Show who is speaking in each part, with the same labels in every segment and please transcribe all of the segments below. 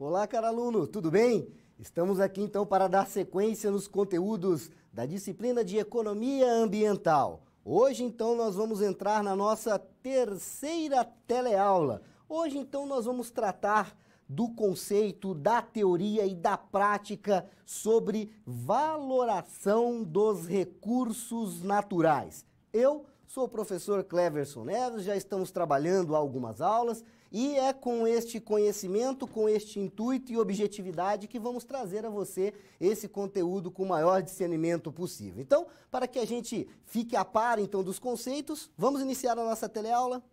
Speaker 1: Olá, caro aluno, tudo bem? Estamos aqui então para dar sequência nos conteúdos da disciplina de Economia Ambiental. Hoje então nós vamos entrar na nossa terceira teleaula. Hoje então nós vamos tratar do conceito, da teoria e da prática sobre valoração dos recursos naturais. Eu sou o professor Cleverson Neves, já estamos trabalhando há algumas aulas e é com este conhecimento, com este intuito e objetividade que vamos trazer a você esse conteúdo com o maior discernimento possível. Então, para que a gente fique a par então dos conceitos, vamos iniciar a nossa teleaula?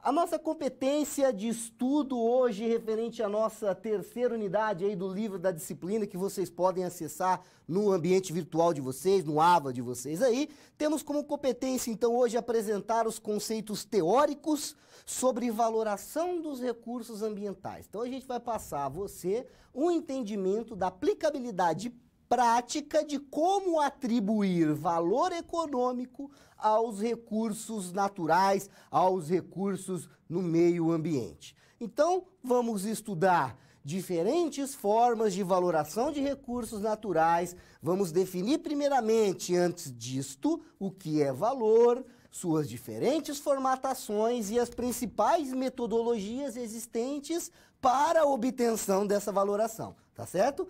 Speaker 1: A nossa competência de estudo hoje, referente à nossa terceira unidade aí do livro da disciplina, que vocês podem acessar no ambiente virtual de vocês, no AVA de vocês aí, temos como competência, então, hoje apresentar os conceitos teóricos sobre valoração dos recursos ambientais. Então, a gente vai passar a você um entendimento da aplicabilidade prática de como atribuir valor econômico aos recursos naturais, aos recursos no meio ambiente. Então, vamos estudar diferentes formas de valoração de recursos naturais, vamos definir primeiramente, antes disto, o que é valor, suas diferentes formatações e as principais metodologias existentes para a obtenção dessa valoração, tá certo?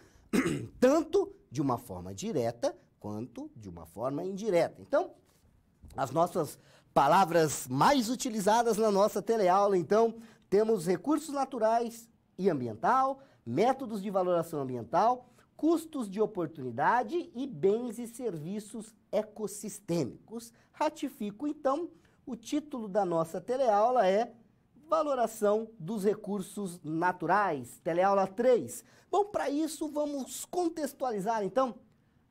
Speaker 1: Tanto de uma forma direta quanto de uma forma indireta. Então, as nossas palavras mais utilizadas na nossa teleaula, então, temos recursos naturais e ambiental, métodos de valoração ambiental, custos de oportunidade e bens e serviços ecossistêmicos. Ratifico, então, o título da nossa teleaula é Valoração dos Recursos Naturais, teleaula 3. Bom, para isso vamos contextualizar, então,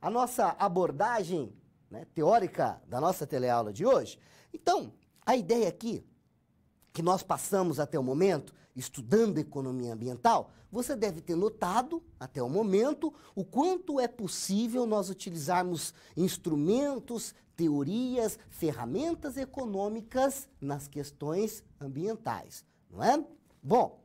Speaker 1: a nossa abordagem, né, teórica da nossa teleaula de hoje. Então, a ideia aqui, que nós passamos até o momento, estudando economia ambiental, você deve ter notado, até o momento, o quanto é possível nós utilizarmos instrumentos, teorias, ferramentas econômicas nas questões ambientais, não é? Bom,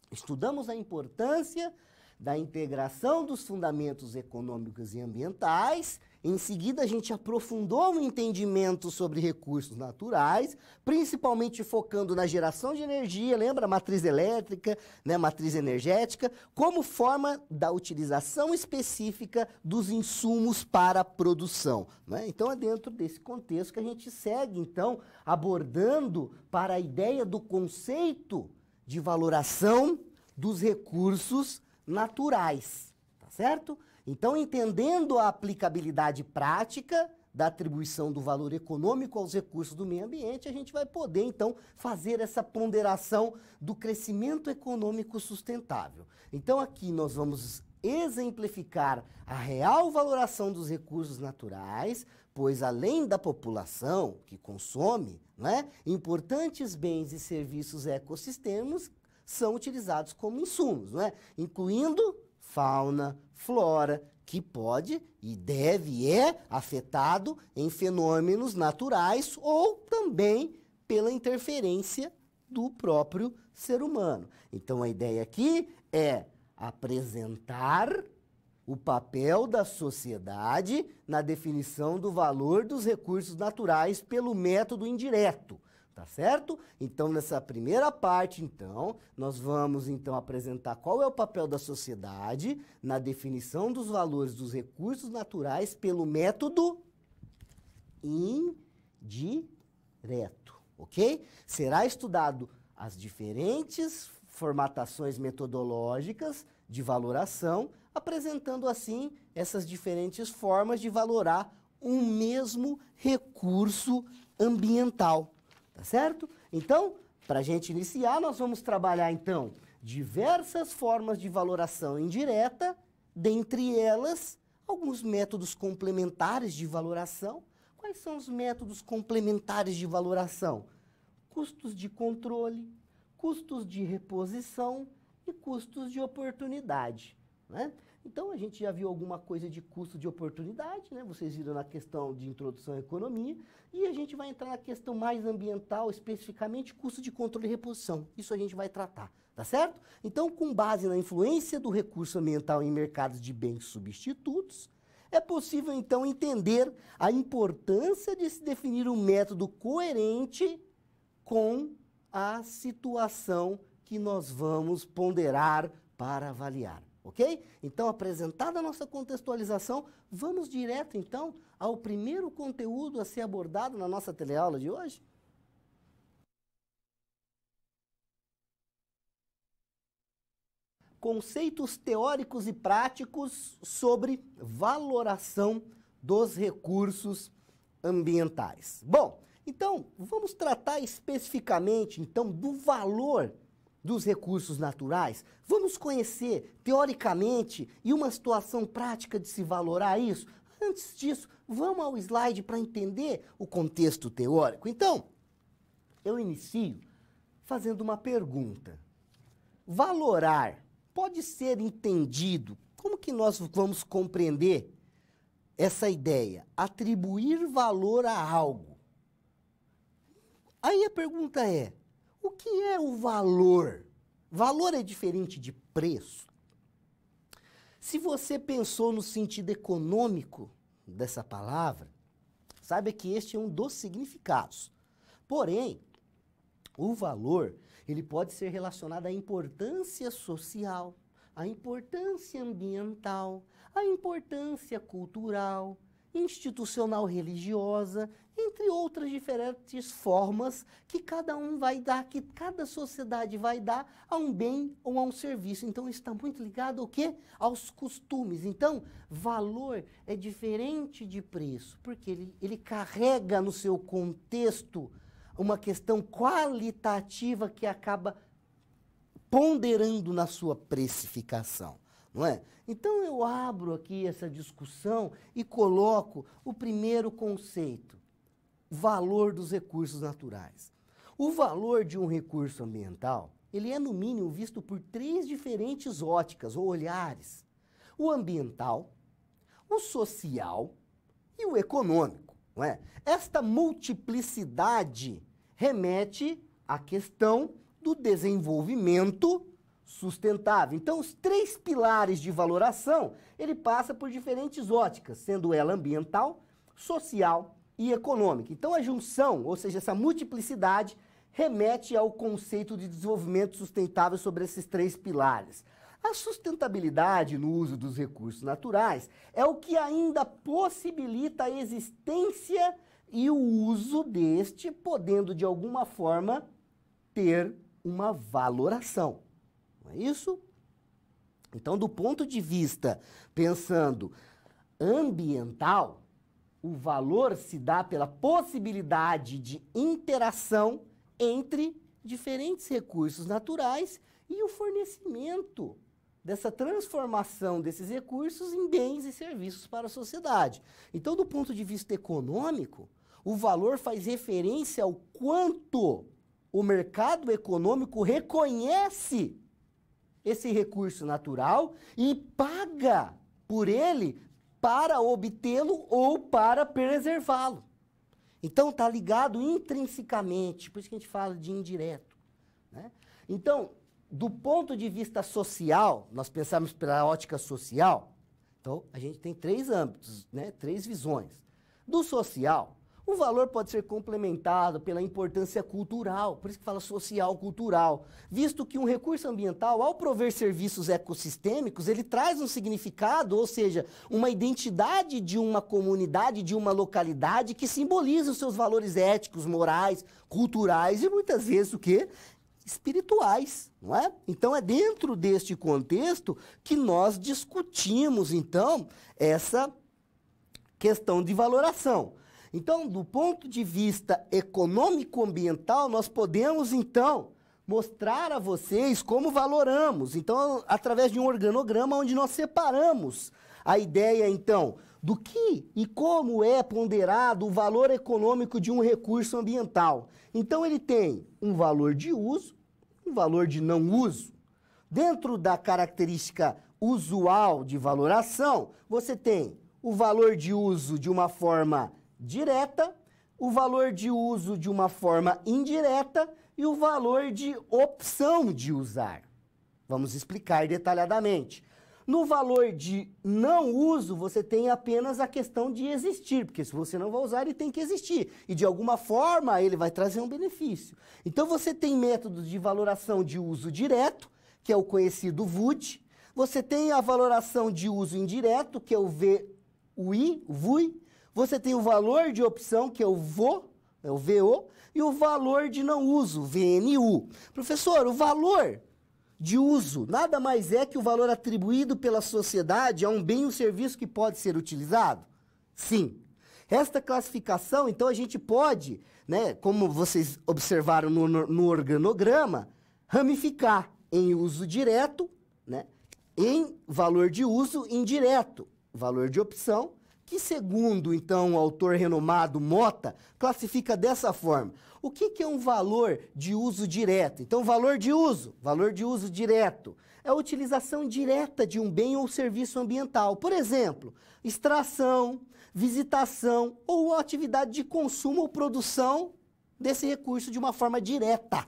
Speaker 1: estudamos a importância da integração dos fundamentos econômicos e ambientais. Em seguida, a gente aprofundou o entendimento sobre recursos naturais, principalmente focando na geração de energia, lembra? A matriz elétrica, né? Matriz energética, como forma da utilização específica dos insumos para a produção, né? Então, é dentro desse contexto que a gente segue, então, abordando para a ideia do conceito de valoração dos recursos naturais, tá certo? Então, entendendo a aplicabilidade prática da atribuição do valor econômico aos recursos do meio ambiente, a gente vai poder, então, fazer essa ponderação do crescimento econômico sustentável. Então, aqui nós vamos exemplificar a real valoração dos recursos naturais, pois além da população que consome, né, importantes bens e serviços ecossistêmicos são utilizados como insumos, não é? Incluindo fauna, flora, que pode e deve e é afetado em fenômenos naturais ou também pela interferência do próprio ser humano. Então, a ideia aqui é apresentar o papel da sociedade na definição do valor dos recursos naturais pelo método indireto. Tá certo? Então, nessa primeira parte, então, nós vamos, então, apresentar qual é o papel da sociedade na definição dos valores dos recursos naturais pelo método indireto, ok? Será estudado as diferentes formatações metodológicas de valoração, apresentando, assim, essas diferentes formas de valorar um mesmo recurso ambiental. Tá certo? Então, para a gente iniciar, nós vamos trabalhar, então, diversas formas de valoração indireta, dentre elas, alguns métodos complementares de valoração. Quais são os métodos complementares de valoração? Custos de controle, custos de reposição e custos de oportunidade, né? Então, a gente já viu alguma coisa de custo de oportunidade, né? Vocês viram na questão de introdução à economia, e a gente vai entrar na questão mais ambiental, especificamente custo de controle e reposição. Isso a gente vai tratar, tá certo? Então, com base na influência do recurso ambiental em mercados de bens substitutos, é possível, então, entender a importância de se definir um método coerente com a situação que nós vamos ponderar para avaliar, ok? Então, apresentada a nossa contextualização, vamos direto, então, ao primeiro conteúdo a ser abordado na nossa teleaula de hoje? Conceitos teóricos e práticos sobre valoração dos recursos ambientais. Bom, então, vamos tratar especificamente, então, do valor dos recursos naturais. Vamos conhecer, teoricamente, e uma situação prática de se valorar isso. Antes disso, vamos ao slide para entender o contexto teórico. Então, eu inicio fazendo uma pergunta. Valorar pode ser entendido, como que nós vamos compreender essa ideia? Atribuir valor a algo. Aí a pergunta é, o que é o valor? Valor é diferente de preço? Se você pensou no sentido econômico dessa palavra, saiba que este é um dos significados. Porém, o valor, ele pode ser relacionado à importância social, à importância ambiental, à importância cultural, institucional religiosa, entre outras diferentes formas que cada um vai dar, que cada sociedade vai dar a um bem ou a um serviço. Então, isso está muito ligado ao quê? Aos costumes. Então, valor é diferente de preço, porque ele carrega no seu contexto uma questão qualitativa que acaba ponderando na sua precificação, não é? Então, eu abro aqui essa discussão e coloco o primeiro conceito, valor dos recursos naturais. O valor de um recurso ambiental, ele é, no mínimo, visto por 3 diferentes óticas ou olhares. O ambiental, o social e o econômico, não é? Esta multiplicidade remete à questão do desenvolvimento sustentável. Então, os 3 pilares de valoração, ele passa por diferentes óticas, sendo ela ambiental, social e econômica. Então, a junção, ou seja, essa multiplicidade, remete ao conceito de desenvolvimento sustentável sobre esses 3 pilares. A sustentabilidade no uso dos recursos naturais é o que ainda possibilita a existência e o uso deste, podendo, de alguma forma, ter uma valoração. Não é isso? Então, do ponto de vista, pensando ambiental, o valor se dá pela possibilidade de interação entre diferentes recursos naturais e o fornecimento dessa transformação desses recursos em bens e serviços para a sociedade. Então, do ponto de vista econômico, o valor faz referência ao quanto o mercado econômico reconhece esse recurso natural e paga por ele para obtê-lo ou para preservá-lo. Então, está ligado intrinsecamente, por isso que a gente fala de indireto, né? Então, do ponto de vista social, nós pensamos pela ótica social, então a gente tem 3 âmbitos, né? 3 visões. Do social, o valor pode ser complementado pela importância cultural, por isso que fala social-cultural, visto que um recurso ambiental, ao prover serviços ecossistêmicos, ele traz um significado, ou seja, uma identidade de uma comunidade, de uma localidade que simboliza os seus valores éticos, morais, culturais e muitas vezes o quê? Espirituais, não é? Então, é dentro deste contexto que nós discutimos, então, essa questão de valoração. Então, do ponto de vista econômico-ambiental, nós podemos, então, mostrar a vocês como valoramos. Então, através de um organograma onde nós separamos a ideia, então, do que e como é ponderado o valor econômico de um recurso ambiental. Então, ele tem um valor de uso, um valor de não uso. Dentro da característica usual de valoração, você tem o valor de uso de uma forma direta, o valor de uso de uma forma indireta e o valor de opção de usar. Vamos explicar detalhadamente. No valor de não uso, você tem apenas a questão de existir, porque se você não vai usar, ele tem que existir. E de alguma forma, ele vai trazer um benefício. Então, você tem métodos de valoração de uso direto, que é o conhecido VUD. Você tem a valoração de uso indireto, que é o VUI, o VUI. Você tem o valor de opção, que é o VO, é o VO. E o valor de não uso, VNU. Professor, o valor de uso nada mais é que o valor atribuído pela sociedade a um bem ou serviço que pode ser utilizado? Sim. Esta classificação, então, a gente pode, né, como vocês observaram no organograma, ramificar em uso direto, né, em valor de uso indireto, valor de opção, que segundo, então, o autor renomado Mota, classifica dessa forma. O que é um valor de uso direto? Então, valor de uso direto, é a utilização direta de um bem ou serviço ambiental. Por exemplo, extração, visitação ou atividade de consumo ou produção desse recurso de uma forma direta.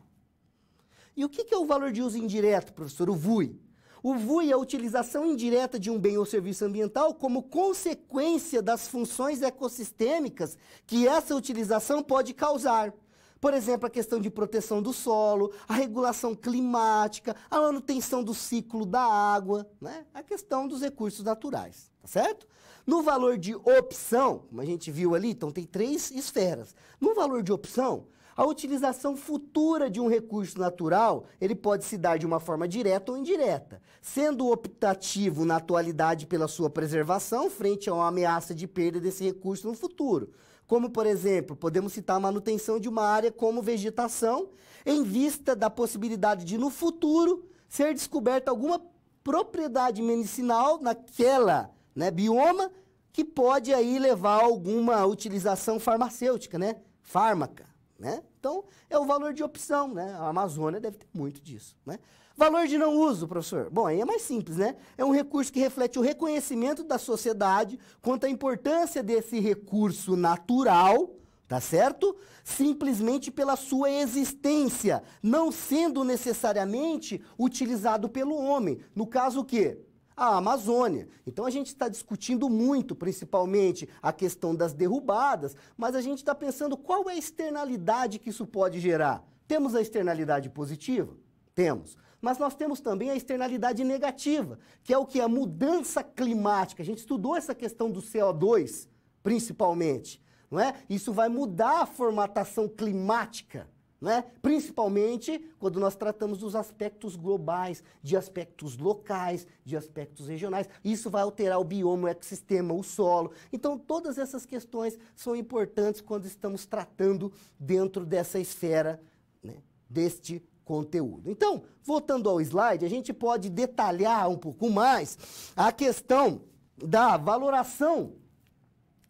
Speaker 1: E o que é o valor de uso indireto, professor? O VUI. O VUI é a utilização indireta de um bem ou serviço ambiental como consequência das funções ecossistêmicas que essa utilização pode causar. Por exemplo, a questão de proteção do solo, a regulação climática, a manutenção do ciclo da água, né? A questão dos recursos naturais, tá certo? No valor de opção, como a gente viu ali, então tem 3 esferas. No valor de opção, a utilização futura de um recurso natural, ele pode se dar de uma forma direta ou indireta, sendo optativo na atualidade pela sua preservação frente a uma ameaça de perda desse recurso no futuro. Como, por exemplo, podemos citar a manutenção de uma área como vegetação, em vista da possibilidade de, no futuro, ser descoberta alguma propriedade medicinal naquela, né, bioma, que pode aí levar a alguma utilização farmacêutica, né, fármaca, né? Então, é o valor de opção, né? A Amazônia deve ter muito disso, né? Valor de não uso, professor. Bom, aí é mais simples, né? É um recurso que reflete o reconhecimento da sociedade quanto à importância desse recurso natural, tá certo? Simplesmente pela sua existência, não sendo necessariamente utilizado pelo homem. No caso, o quê? A Amazônia. Então, a gente está discutindo muito, principalmente, a questão das derrubadas, mas a gente está pensando qual é a externalidade que isso pode gerar. Temos a externalidade positiva? Temos. Mas nós temos também a externalidade negativa, que é o que? A mudança climática. A gente estudou essa questão do CO2, principalmente, não é? Isso vai mudar a formatação climática, não é? Principalmente quando nós tratamos dos aspectos globais, de aspectos locais, de aspectos regionais. Isso vai alterar o bioma, o ecossistema, o solo. Então, todas essas questões são importantes quando estamos tratando dentro dessa esfera, né, deste conteúdo. Então, voltando ao slide, a gente pode detalhar um pouco mais a questão da valoração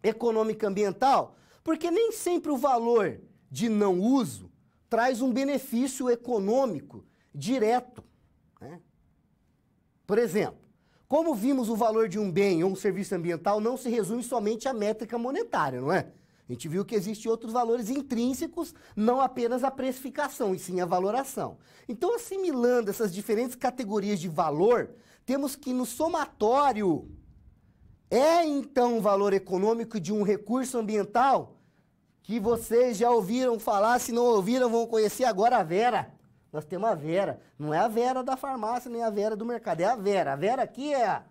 Speaker 1: econômica ambiental, porque nem sempre o valor de não uso traz um benefício econômico direto, né? Por exemplo, como vimos, o valor de um bem ou um serviço ambiental não se resume somente à métrica monetária, não é? A gente viu que existem outros valores intrínsecos, não apenas a precificação, e sim a valoração. Então, assimilando essas diferentes categorias de valor, temos que no somatório então o valor econômico de um recurso ambiental que vocês já ouviram falar, se não ouviram, vão conhecer agora a Vera. Nós temos a Vera. Não é a Vera da farmácia, nem a Vera do mercado, é a Vera. A Vera aqui é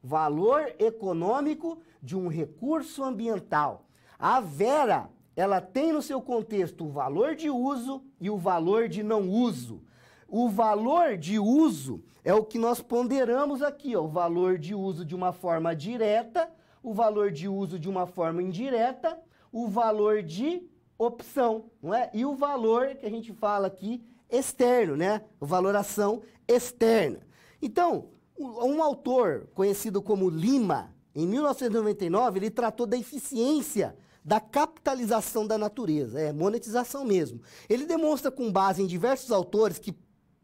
Speaker 1: valor econômico de um recurso ambiental. A Vera, ela tem no seu contexto o valor de uso e o valor de não uso. O valor de uso é o que nós ponderamos aqui, ó, o valor de uso de uma forma direta, o valor de uso de uma forma indireta, o valor de opção, não é? E o valor que a gente fala aqui externo, né? Valoração externa. Então, um autor conhecido como Lima, em 1999, ele tratou da eficiência da capitalização da natureza, monetização mesmo. Ele demonstra com base em diversos autores que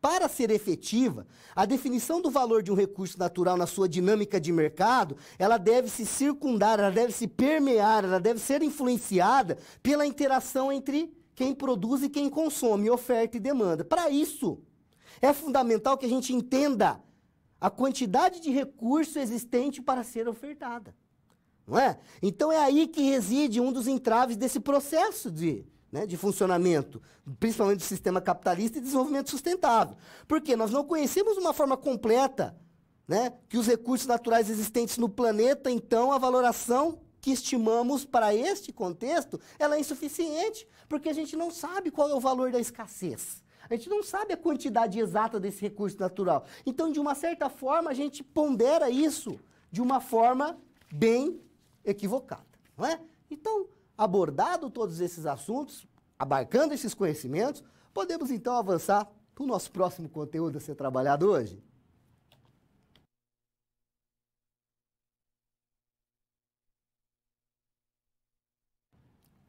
Speaker 1: Para ser efetiva, a definição do valor de um recurso natural na sua dinâmica de mercado, ela deve se circundar, ela deve se permear, ela deve ser influenciada pela interação entre quem produz e quem consome, oferta e demanda. Para isso, é fundamental que a gente entenda a quantidade de recurso existente para ser ofertada. Não é? Então é aí que reside um dos entraves desse processo de funcionamento, principalmente do sistema capitalista e desenvolvimento sustentável. Porque nós não conhecemos uma forma completa, que os recursos naturais existentes no planeta, então a valoração que estimamos para este contexto, ela é insuficiente, porque a gente não sabe qual é o valor da escassez. A gente não sabe a quantidade exata desse recurso natural. Então, de uma certa forma, a gente pondera isso de uma forma bem equivocada, não é? Então, abordado todos esses assuntos, abarcando esses conhecimentos, podemos então avançar para o nosso próximo conteúdo a ser trabalhado hoje.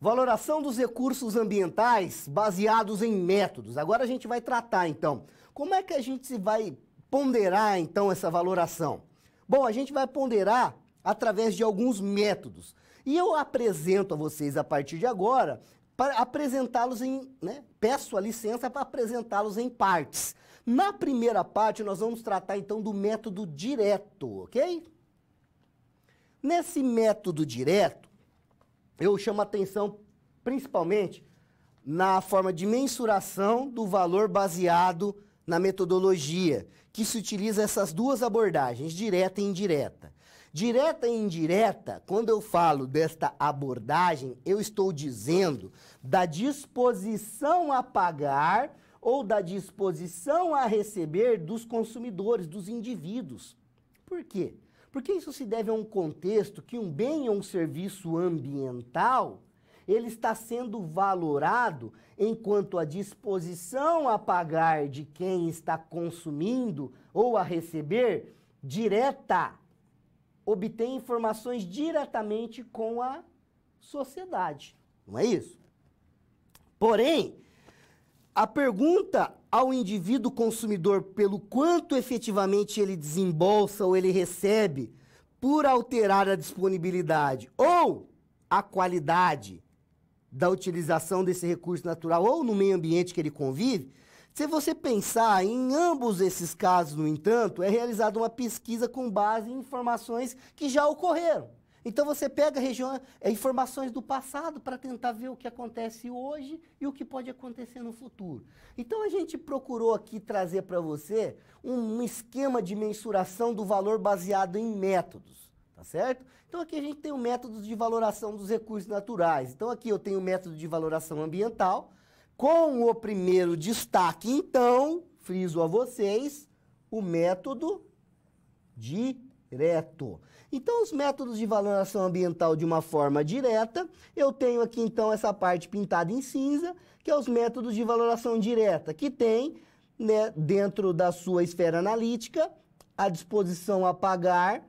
Speaker 1: Valoração dos recursos ambientais baseados em métodos. Agora a gente vai tratar, então, como é que a gente vai ponderar, então, essa valoração? Bom, a gente vai ponderar através de alguns métodos. E eu apresento a vocês, a partir de agora, para apresentá-los peço a licença para apresentá-los em partes. Na primeira parte, nós vamos tratar, então, do método direto, ok? Nesse método direto, eu chamo a atenção, principalmente, na forma de mensuração do valor baseado na metodologia, que se utiliza essas duas abordagens, direta e indireta. Direta e indireta, quando eu falo desta abordagem, eu estou dizendo da disposição a pagar ou da disposição a receber dos consumidores, dos indivíduos. Por quê? Porque isso se deve a um contexto que um bem ou um serviço ambiental, ele está sendo valorado enquanto a disposição a pagar de quem está consumindo ou a receber direta, obtém informações diretamente com a sociedade, não é isso? Porém, a pergunta ao indivíduo consumidor pelo quanto efetivamente ele desembolsa ou ele recebe por alterar a disponibilidade ou a qualidade da utilização desse recurso natural ou no meio ambiente que ele convive, se você pensar em ambos esses casos, no entanto, é realizada uma pesquisa com base em informações que já ocorreram. Então você pega informações do passado para tentar ver o que acontece hoje e o que pode acontecer no futuro. Então a gente procurou aqui trazer para você um esquema de mensuração do valor baseado em métodos, tá certo? Então aqui a gente tem o método de valoração dos recursos naturais. Então aqui eu tenho o método de valoração ambiental, com o primeiro destaque, então, friso a vocês, o método direto. Então, os métodos de valoração ambiental de uma forma direta, eu tenho aqui, então, essa parte pintada em cinza, que é os métodos de valoração direta, que tem, dentro da sua esfera analítica, a disposição a pagar,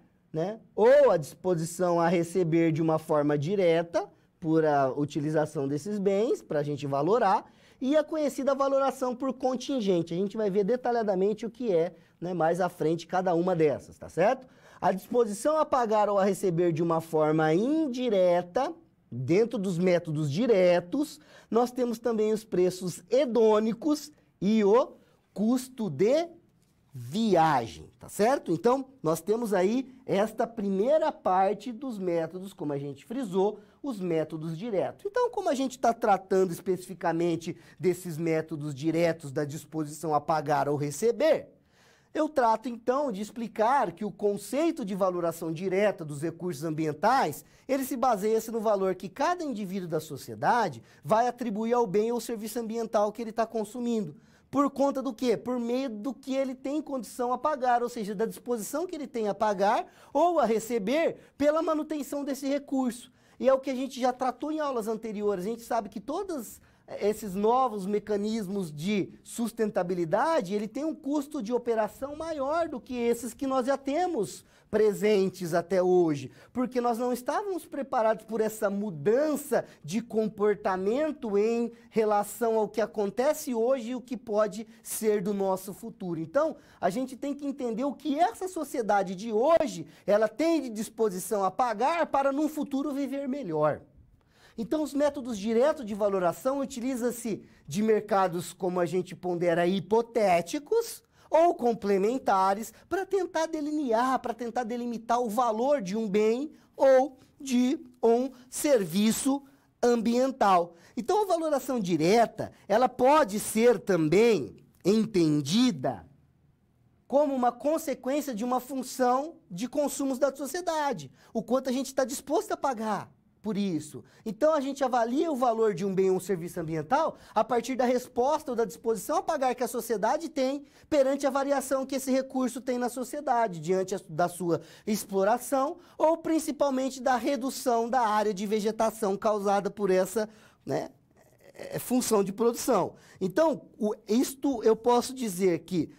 Speaker 1: ou a disposição a receber de uma forma direta, por a utilização desses bens, para a gente valorar, e a conhecida valoração por contingente. A gente vai ver detalhadamente o que é, mais à frente, cada uma dessas, tá certo? A disposição a pagar ou a receber de uma forma indireta, dentro dos métodos diretos, nós temos também os preços hedônicos e o custo de viagem, tá certo? Então, nós temos aí esta primeira parte dos métodos, como a gente frisou, os métodos diretos. Então, como a gente está tratando especificamente desses métodos diretos da disposição a pagar ou receber, eu trato, então, de explicar que o conceito de valoração direta dos recursos ambientais, ele se baseia-se no valor que cada indivíduo da sociedade vai atribuir ao bem ou serviço ambiental que ele está consumindo. Por conta do quê? Por meio do que ele tem condição a pagar, ou seja, da disposição que ele tem a pagar ou a receber pela manutenção desse recurso. E é o que a gente já tratou em aulas anteriores. A gente sabe que todas esses novos mecanismos de sustentabilidade, ele tem um custo de operação maior do que esses que nós já temos presentes até hoje, porque nós não estávamos preparados por essa mudança de comportamento em relação ao que acontece hoje e o que pode ser do nosso futuro. Então, a gente tem que entender o que essa sociedade de hoje, ela tem de disposição a pagar para num futuro viver melhor. Então, os métodos diretos de valoração utilizam-se de mercados, como a gente pondera, hipotéticos ou complementares para tentar delinear, para tentar delimitar o valor de um bem ou de um serviço ambiental. Então, a valoração direta, ela pode ser também entendida como uma consequência de uma função de consumos da sociedade, o quanto a gente está disposto a pagar por isso. Então, a gente avalia o valor de um bem ou um serviço ambiental a partir da resposta ou da disposição a pagar que a sociedade tem perante a variação que esse recurso tem na sociedade, diante da sua exploração ou principalmente da redução da área de vegetação causada por essa, né, função de produção. Então, isto eu posso dizer que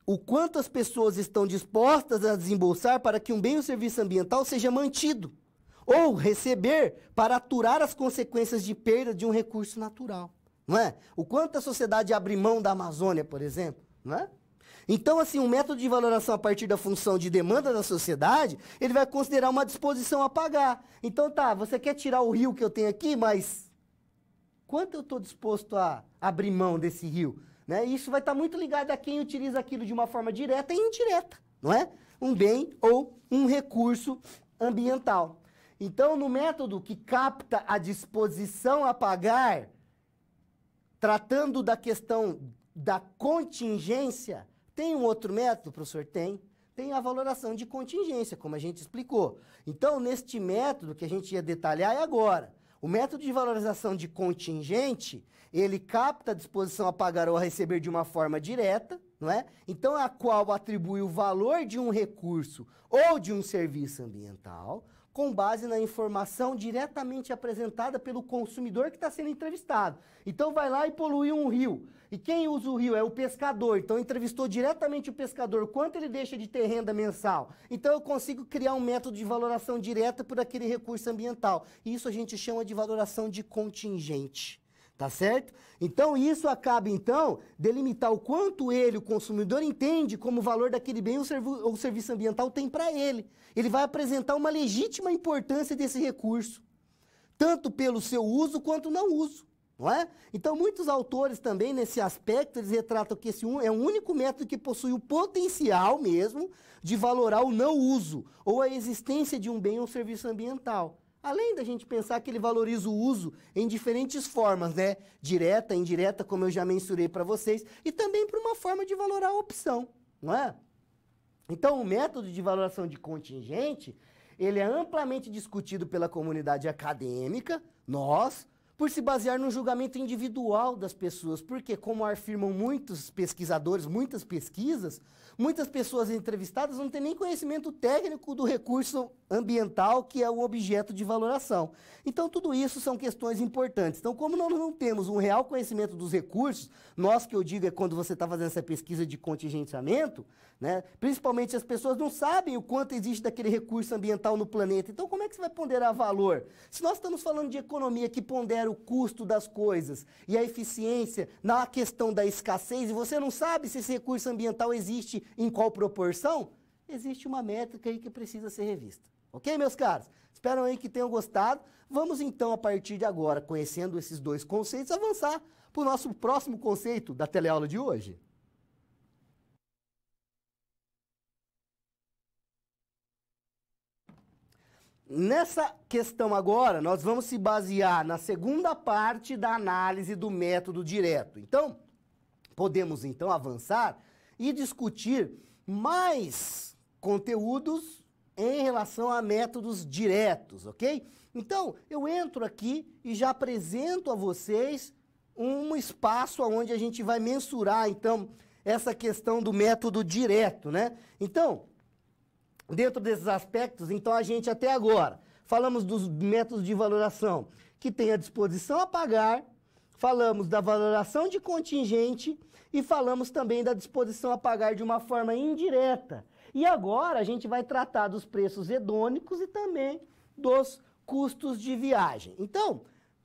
Speaker 1: o quanto as pessoas estão dispostas a desembolsar para que um bem ou serviço ambiental seja mantido, ou receber para aturar as consequências de perda de um recurso natural, não é? O quanto a sociedade abre mão da Amazônia, por exemplo, não é? Então, assim, um método de valoração a partir da função de demanda da sociedade, ele vai considerar uma disposição a pagar. Então, tá, você quer tirar o rio que eu tenho aqui, mas quanto eu estou disposto a abrir mão desse rio? Né? Isso vai estar muito ligado a quem utiliza aquilo de uma forma direta e indireta, não é? Um bem ou um recurso ambiental. Então, no método que capta a disposição a pagar, tratando da questão da contingência, tem um outro método, professor? Tem a valoração de contingência, como a gente explicou. Então, neste método que a gente ia detalhar é agora. O método de valorização de contingente, ele capta a disposição a pagar ou a receber de uma forma direta, não é? Então, a qual atribui o valor de um recurso ou de um serviço ambiental, com base na informação diretamente apresentada pelo consumidor que está sendo entrevistado. Então, vai lá e polui um rio. E quem usa o rio é o pescador. Então, entrevistou diretamente o pescador. Quanto ele deixa de ter renda mensal? Então, eu consigo criar um método de valoração direta por aquele recurso ambiental. E isso a gente chama de valoração de contingente. Tá certo? Então, isso acaba, então, delimitar o quanto ele, o consumidor, entende como o valor daquele bem ou serviço ambiental tem para ele. Ele vai apresentar uma legítima importância desse recurso, tanto pelo seu uso quanto não uso, não é? Então, muitos autores também, nesse aspecto, eles retratam que esse é um único método que possui o potencial mesmo de valorar o não uso ou a existência de um bem ou serviço ambiental. Além da gente pensar que ele valoriza o uso em diferentes formas, né? Direta, indireta, como eu já mensurei para vocês, e também por uma forma de valorar a opção, não é? Então, o método de valoração de contingente, ele é amplamente discutido pela comunidade acadêmica, nós, por se basear no julgamento individual das pessoas, porque, como afirmam muitos pesquisadores, muitas pesquisas, muitas pessoas entrevistadas não têm nem conhecimento técnico do recurso ambiental que é o objeto de valoração. Então, tudo isso são questões importantes. Então, como nós não temos um real conhecimento dos recursos, nós que eu digo é quando você está fazendo essa pesquisa de contingenciamento, né, principalmente as pessoas não sabem o quanto existe daquele recurso ambiental no planeta. Então, como é que você vai ponderar valor? Se nós estamos falando de economia que pondera o custo das coisas e a eficiência na questão da escassez, e você não sabe se esse recurso ambiental existe em qual proporção, existe uma métrica aí que precisa ser revista. Ok, meus caros? Espero aí que tenham gostado. Vamos então, a partir de agora, conhecendo esses dois conceitos, avançar para o nosso próximo conceito da teleaula de hoje. Nessa questão agora, nós vamos se basear na segunda parte da análise do método direto. Então, podemos então avançar e discutir mais conteúdos em relação a métodos diretos, ok? Então, eu entro aqui e já apresento a vocês um espaço onde a gente vai mensurar, então, essa questão do método direto, né? Então, dentro desses aspectos, então, a gente até agora falamos dos métodos de valoração que tem a disposição a pagar, falamos da valoração de contingente e falamos também da disposição a pagar de uma forma indireta. E agora a gente vai tratar dos preços hedônicos e também dos custos de viagem. Então,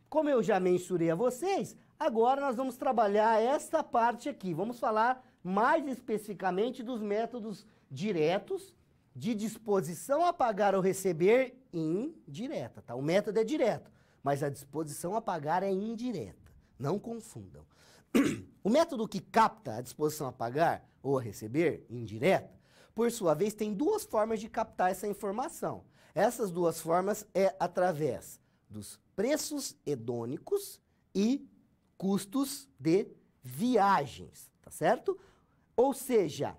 Speaker 1: como eu já mensurei a vocês, agora nós vamos trabalhar essa parte aqui. Vamos falar mais especificamente dos métodos diretos de disposição a pagar ou receber indireta, tá? O método é direto, mas a disposição a pagar é indireta. Não confundam. O método que capta a disposição a pagar ou a receber, indireta, por sua vez, tem duas formas de captar essa informação. Essas duas formas é através dos preços hedônicos e custos de viagens, tá certo? Ou seja,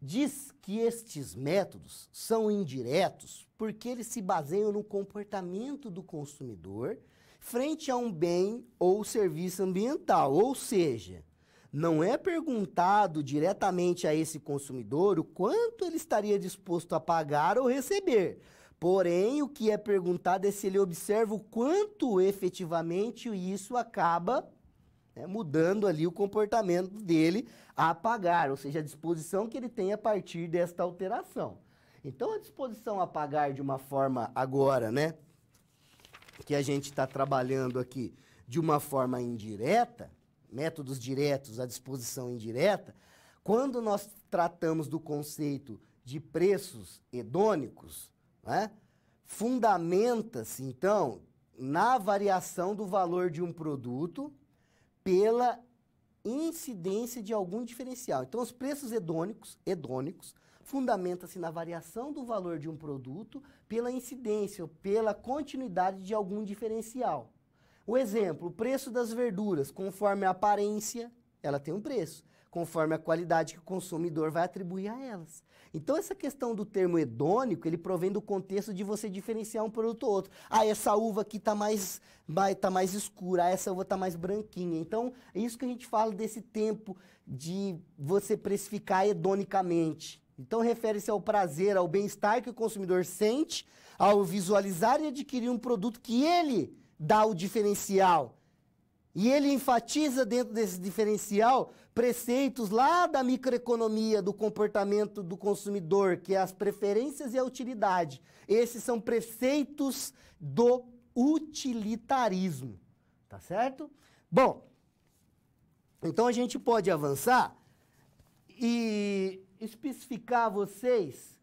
Speaker 1: diz que estes métodos são indiretos porque eles se baseiam no comportamento do consumidor frente a um bem ou serviço ambiental, ou seja, não é perguntado diretamente a esse consumidor o quanto ele estaria disposto a pagar ou receber. Porém, o que é perguntado é se ele observa o quanto efetivamente isso acaba mudando ali o comportamento dele a pagar, ou seja, a disposição que ele tem a partir desta alteração. Então, a disposição a pagar de uma forma agora, né, que a gente está trabalhando aqui de uma forma indireta, métodos diretos, a disposição indireta, quando nós tratamos do conceito de preços hedônicos, né, fundamenta-se, então, na variação do valor de um produto pela incidência de algum diferencial. Então, os preços hedônicos fundamenta-se na variação do valor de um produto pela incidência, ou pela continuidade de algum diferencial. O exemplo, o preço das verduras, conforme a aparência, ela tem um preço, conforme a qualidade que o consumidor vai atribuir a elas. Então, essa questão do termo hedônico, ele provém do contexto de você diferenciar um produto ou outro. Ah, essa uva aqui tá mais escura, ah, essa uva tá mais branquinha. Então, é isso que a gente fala desse tempo de você precificar hedonicamente. Então, refere-se ao prazer, ao bem-estar que o consumidor sente ao visualizar e adquirir um produto que ele dá o diferencial. E ele enfatiza dentro desse diferencial preceitos lá da microeconomia, do comportamento do consumidor, que é as preferências e a utilidade. Esses são preceitos do utilitarismo, tá certo? Bom, então a gente pode avançar e especificar a vocês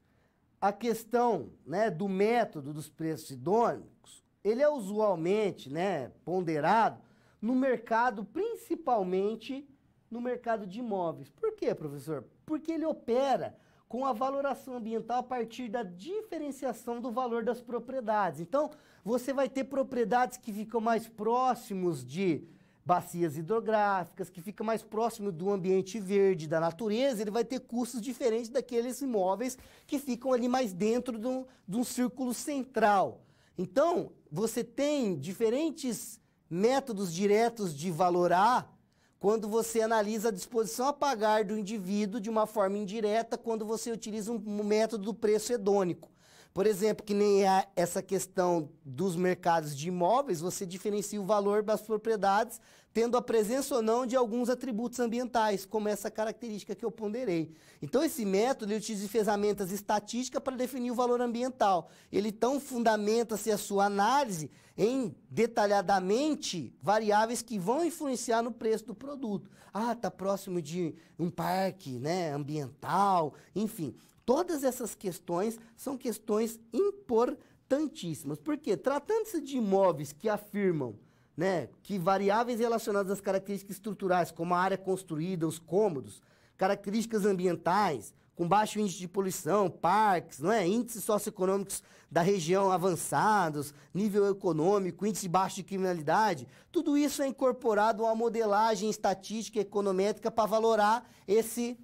Speaker 1: a questão, né, do método dos preços hedônicos. Ele é usualmente, né, ponderado no mercado, principalmente no mercado de imóveis. Por quê, professor? Porque ele opera com a valoração ambiental a partir da diferenciação do valor das propriedades. Então, você vai ter propriedades que ficam mais próximos de bacias hidrográficas, que ficam mais próximo do ambiente verde, da natureza, ele vai ter custos diferentes daqueles imóveis que ficam ali mais dentro de um círculo central. Então, você tem diferentes métodos diretos de valorar quando você analisa a disposição a pagar do indivíduo de uma forma indireta, quando você utiliza um método do preço hedônico. Por exemplo, que nem essa questão dos mercados de imóveis, você diferencia o valor das propriedades tendo a presença ou não de alguns atributos ambientais, como essa característica que eu ponderei. Então, esse método ele utiliza ferramentas estatísticas para definir o valor ambiental. Ele, então, fundamenta-se a sua análise em, detalhadamente, variáveis que vão influenciar no preço do produto. Ah, está próximo de um parque, né, ambiental, enfim. Todas essas questões são questões importantíssimas. Por quê? Tratando-se de imóveis que afirmam, né, que variáveis relacionadas às características estruturais, como a área construída, os cômodos, características ambientais, com baixo índice de poluição, parques, não é? Índices socioeconômicos da região avançados, nível econômico, índice baixo de criminalidade, tudo isso é incorporado a uma modelagem estatística e econométrica para valorar esse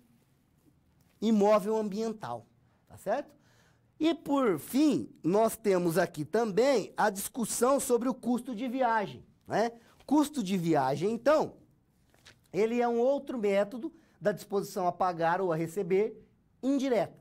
Speaker 1: imóvel ambiental, tá certo? E, por fim, nós temos aqui também a discussão sobre o custo de viagem, né? Custo de viagem, então, ele é um outro método da disposição a pagar ou a receber indireta.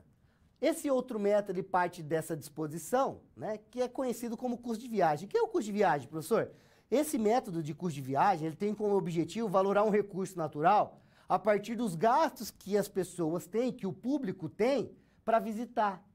Speaker 1: Esse outro método, ele parte dessa disposição, né, que é conhecido como custo de viagem. O que é o custo de viagem, professor? Esse método de custo de viagem, ele tem como objetivo valorar um recurso natural a partir dos gastos que as pessoas têm, que o público tem, para visitar.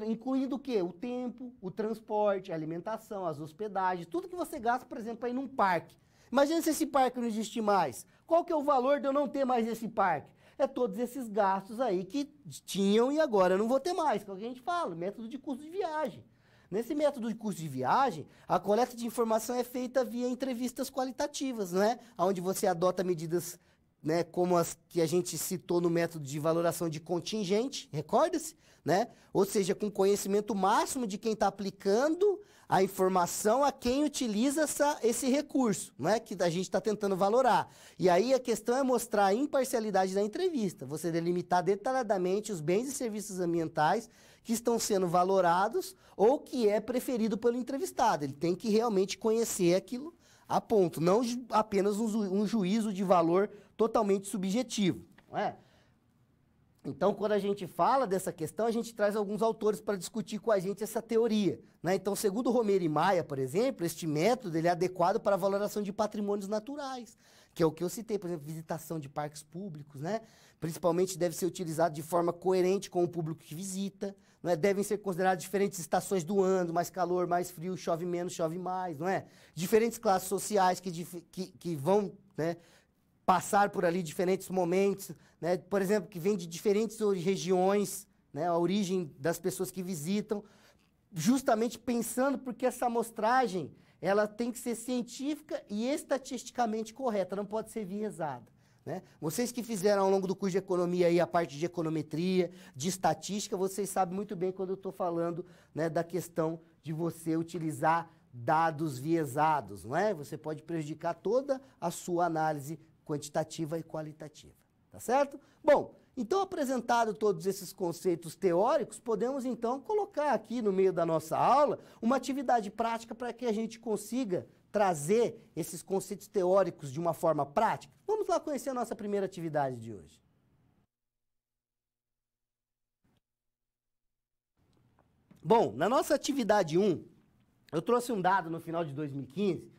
Speaker 1: Incluindo o quê? O tempo, o transporte, a alimentação, as hospedagens, tudo que você gasta, por exemplo, para ir num parque. Imagina se esse parque não existe mais. Qual que é o valor de eu não ter mais esse parque? É todos esses gastos aí que tinham e agora eu não vou ter mais, que é o que a gente fala, método de custo de viagem. Nesse método de custo de viagem, a coleta de informação é feita via entrevistas qualitativas, né? Onde você adota medidas, né, como as que a gente citou no método de valoração de contingente, recorda-se? Né? Ou seja, com conhecimento máximo de quem está aplicando a informação a quem utiliza esse recurso, né? Que a gente está tentando valorar. E aí a questão é mostrar a imparcialidade da entrevista, você delimitar detalhadamente os bens e serviços ambientais que estão sendo valorados ou que é preferido pelo entrevistado. Ele tem que realmente conhecer aquilo a ponto, não apenas um juízo de valor totalmente subjetivo, não é? Então, quando a gente fala dessa questão, a gente traz alguns autores para discutir com a gente essa teoria, né? Então, segundo Romeiro e Maia, por exemplo, este método ele é adequado para a valoração de patrimônios naturais, que é o que eu citei, por exemplo, visitação de parques públicos, né? Principalmente deve ser utilizado de forma coerente com o público que visita, não é? Devem ser consideradas diferentes estações do ano, mais calor, mais frio, chove menos, chove mais, não é? Diferentes classes sociais que vão, né, passar por ali diferentes momentos, né? Por exemplo, que vem de diferentes regiões, né? A origem das pessoas que visitam, justamente pensando porque essa amostragem ela tem que ser científica e estatisticamente correta, não pode ser viesada, né? Vocês que fizeram ao longo do curso de economia aí a parte de econometria, de estatística, vocês sabem muito bem quando eu estou falando, né, da questão de você utilizar dados viesados, não é? Você pode prejudicar toda a sua análise quantitativa e qualitativa, tá certo? Bom, então apresentado todos esses conceitos teóricos, podemos então colocar aqui no meio da nossa aula uma atividade prática para que a gente consiga trazer esses conceitos teóricos de uma forma prática. Vamos lá conhecer a nossa primeira atividade de hoje. Bom, na nossa atividade 1, eu trouxe um dado no final de 2015,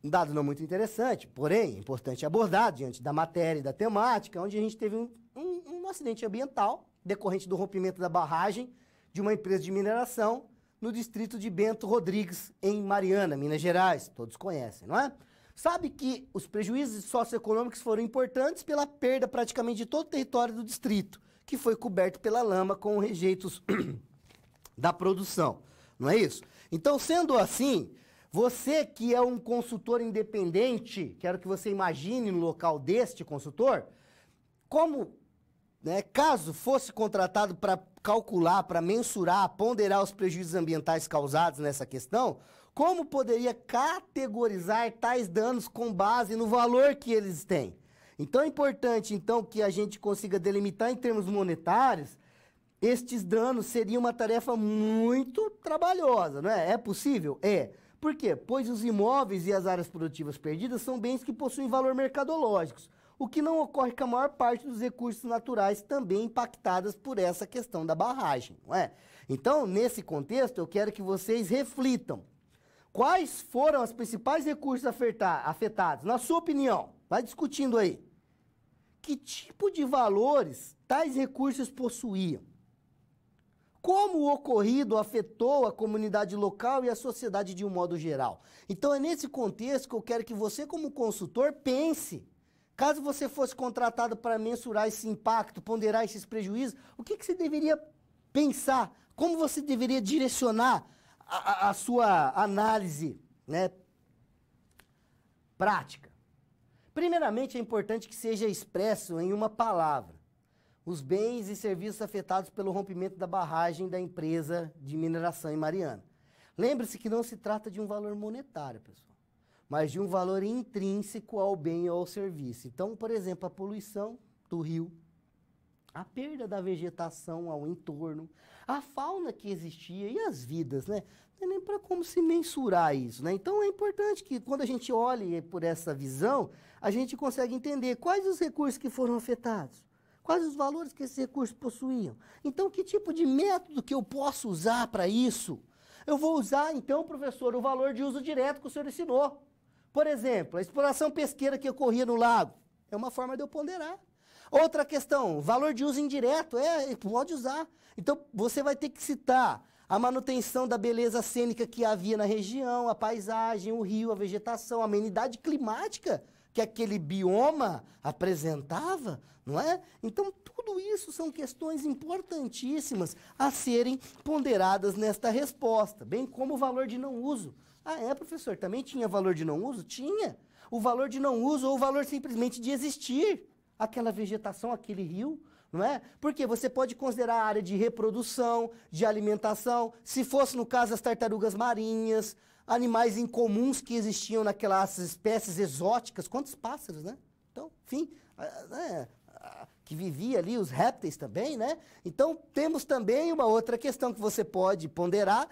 Speaker 1: um dado não muito interessante, porém importante abordar diante da matéria e da temática, onde a gente teve um acidente ambiental decorrente do rompimento da barragem de uma empresa de mineração no distrito de Bento Rodrigues, em Mariana, Minas Gerais. Todos conhecem, não é? Sabe que os prejuízos socioeconômicos foram importantes pela perda praticamente de todo o território do distrito, que foi coberto pela lama com rejeitos da produção, não é isso? Então, sendo assim, você que é um consultor independente, quero que você imagine no local deste consultor, como, né, caso fosse contratado para calcular, para mensurar, ponderar os prejuízos ambientais causados nessa questão, como poderia categorizar tais danos com base no valor que eles têm? Então é importante então, que a gente consiga delimitar em termos monetários. Estes danos seriam uma tarefa muito trabalhosa, não é? É possível? É. Por quê? Pois os imóveis e as áreas produtivas perdidas são bens que possuem valor mercadológicos, o que não ocorre com a maior parte dos recursos naturais também impactadas por essa questão da barragem, não é? Então, nesse contexto, eu quero que vocês reflitam. Quais foram os principais recursos afetados? Na sua opinião, vai discutindo aí. Que tipo de valores tais recursos possuíam? Como o ocorrido afetou a comunidade local e a sociedade de um modo geral? Então, é nesse contexto que eu quero que você, como consultor, pense. Caso você fosse contratado para mensurar esse impacto, ponderar esses prejuízos, o que você deveria pensar? Como você deveria direcionar a sua análise, né, prática? Primeiramente, é importante que seja expresso em uma palavra os bens e serviços afetados pelo rompimento da barragem da empresa de mineração em Mariana. Lembre-se que não se trata de um valor monetário, pessoal, mas de um valor intrínseco ao bem ou ao serviço. Então, por exemplo, a poluição do rio, a perda da vegetação ao entorno, a fauna que existia e as vidas, né? Não é nem para como se mensurar isso, né? Então, é importante que quando a gente olhe por essa visão, a gente consegue entender quais os recursos que foram afetados. Quais os valores que esses recursos possuíam? Então, que tipo de método que eu posso usar para isso? Eu vou usar, então, professor, o valor de uso direto que o senhor ensinou. Por exemplo, a exploração pesqueira que ocorria no lago. É uma forma de eu ponderar. Outra questão, valor de uso indireto, pode usar. Então, você vai ter que citar a manutenção da beleza cênica que havia na região, a paisagem, o rio, a vegetação, a amenidade climática que aquele bioma apresentava, não é? Então, tudo isso são questões importantíssimas a serem ponderadas nesta resposta, bem como o valor de não uso. Ah, é, professor, também tinha valor de não uso? Tinha. O valor de não uso ou o valor simplesmente de existir aquela vegetação, aquele rio, não é? Porque você pode considerar a área de reprodução, de alimentação, se fosse no caso as tartarugas marinhas, animais incomuns que existiam naquelas espécies exóticas, quantos pássaros, né? Então, enfim, que vivia ali, os répteis também, né? Então, temos também uma outra questão que você pode ponderar,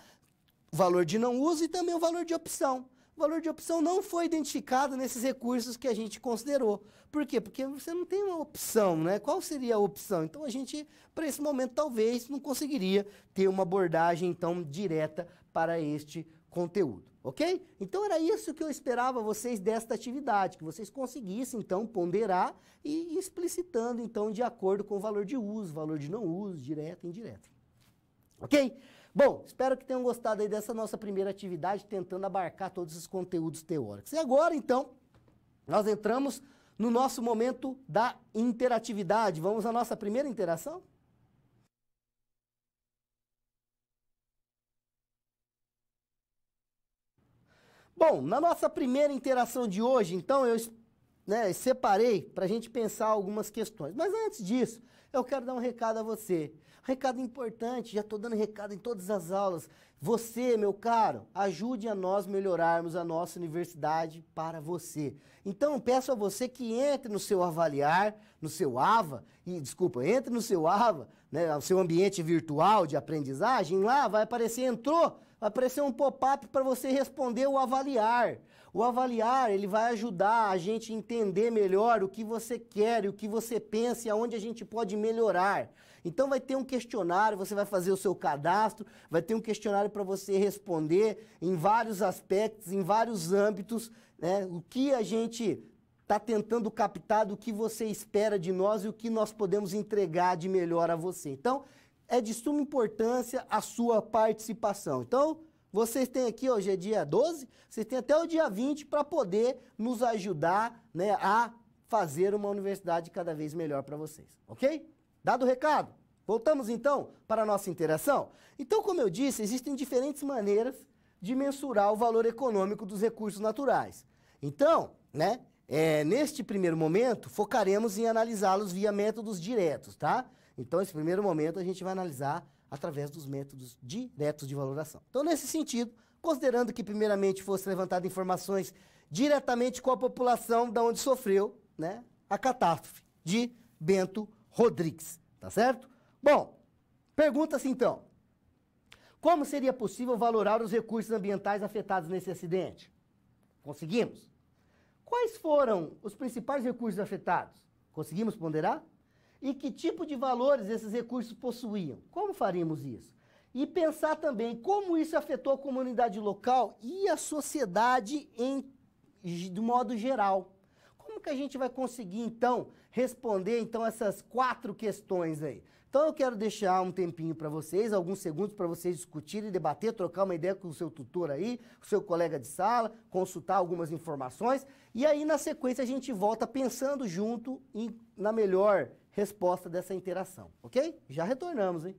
Speaker 1: o valor de não uso e também o valor de opção. O valor de opção não foi identificado nesses recursos que a gente considerou. Por quê? Porque você não tem uma opção, né? Qual seria a opção? Então, a gente, para esse momento, talvez não conseguiria ter uma abordagem, então, direta para este conteúdo, ok? Então, era isso que eu esperava vocês desta atividade, que vocês conseguissem, então, ponderar e ir explicitando, então, de acordo com o valor de uso, valor de não uso, direto e indireto. Ok? Bom, espero que tenham gostado aí dessa nossa primeira atividade, tentando abarcar todos os conteúdos teóricos. E agora, então, nós entramos no nosso momento da interatividade. Vamos à nossa primeira interação? Bom, na nossa primeira interação de hoje, então, eu separei para a gente pensar algumas questões. Mas antes disso, eu quero dar um recado a você. Recado importante, já estou dando recado em todas as aulas. Você, meu caro, ajude a nós melhorarmos a nossa universidade para você. Então, peço a você que entre no seu Avaliar, no seu AVA, entre no seu AVA, né, o seu ambiente virtual de aprendizagem, lá vai aparecer, vai aparecer um pop-up para você responder o Avaliar. O Avaliar, ele vai ajudar a gente a entender melhor o que você quer, o que você pensa e aonde a gente pode melhorar. Então vai ter um questionário, você vai fazer o seu cadastro, vai ter um questionário para você responder em vários aspectos, em vários âmbitos, né, o que a gente está tentando captar, do que você espera de nós e o que nós podemos entregar de melhor a você. Então, é de suma importância a sua participação. Então, vocês têm aqui, hoje é dia 12, vocês têm até o dia 20 para poder nos ajudar, né, a fazer uma universidade cada vez melhor para vocês, ok? Dado o recado, voltamos então para a nossa interação. Então, como eu disse, existem diferentes maneiras de mensurar o valor econômico dos recursos naturais. Então, né, neste primeiro momento, focaremos em analisá-los via métodos diretos, tá? Então, nesse primeiro momento, a gente vai analisar através dos métodos diretos de valoração. Então, nesse sentido, considerando que primeiramente fosse levantada informações diretamente com a população da onde sofreu, né, a catástrofe de Bento Rodrigues, tá certo? Bom, pergunta-se então, como seria possível valorar os recursos ambientais afetados nesse acidente? Conseguimos? Quais foram os principais recursos afetados? Conseguimos ponderar? E que tipo de valores esses recursos possuíam? Como faríamos isso? E pensar também como isso afetou a comunidade local e a sociedade de modo geral. Como que a gente vai conseguir, então, responder então essas 4 questões aí? Então, eu quero deixar um tempinho para vocês, alguns segundos para vocês discutirem, debater, trocar uma ideia com o seu tutor aí, com o seu colega de sala, consultar algumas informações. E aí, na sequência, a gente volta pensando junto na melhor resposta dessa interação, ok? Já retornamos, hein?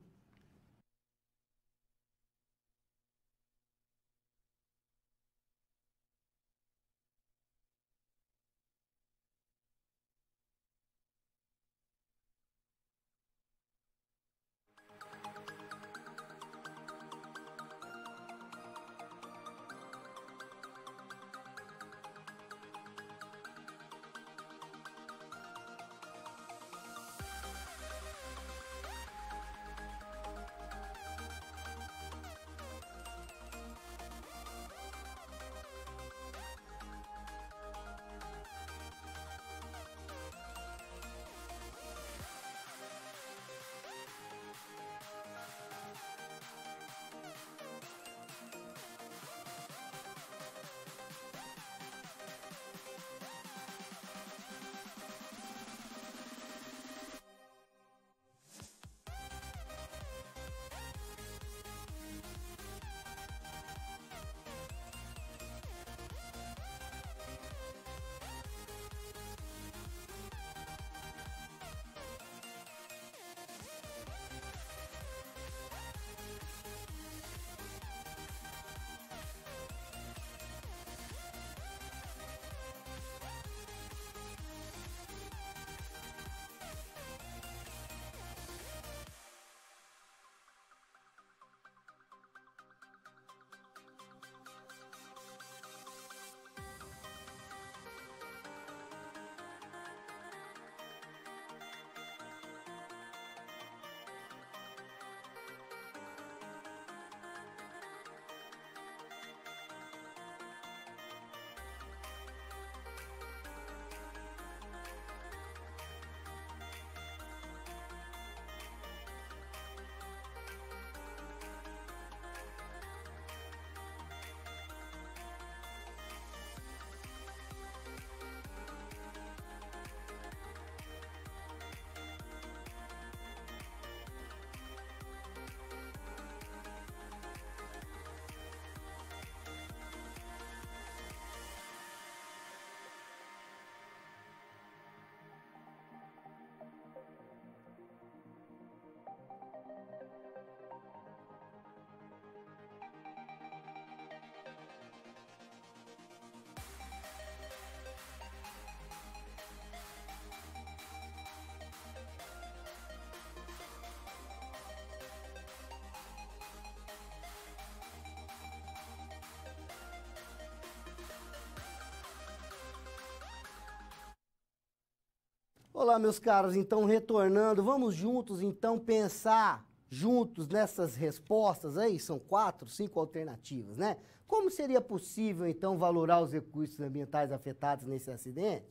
Speaker 1: Olá, meus caros, então retornando, vamos juntos então pensar juntos nessas respostas aí, são 4, 5 alternativas, né? Como seria possível então valorar os recursos ambientais afetados nesse acidente?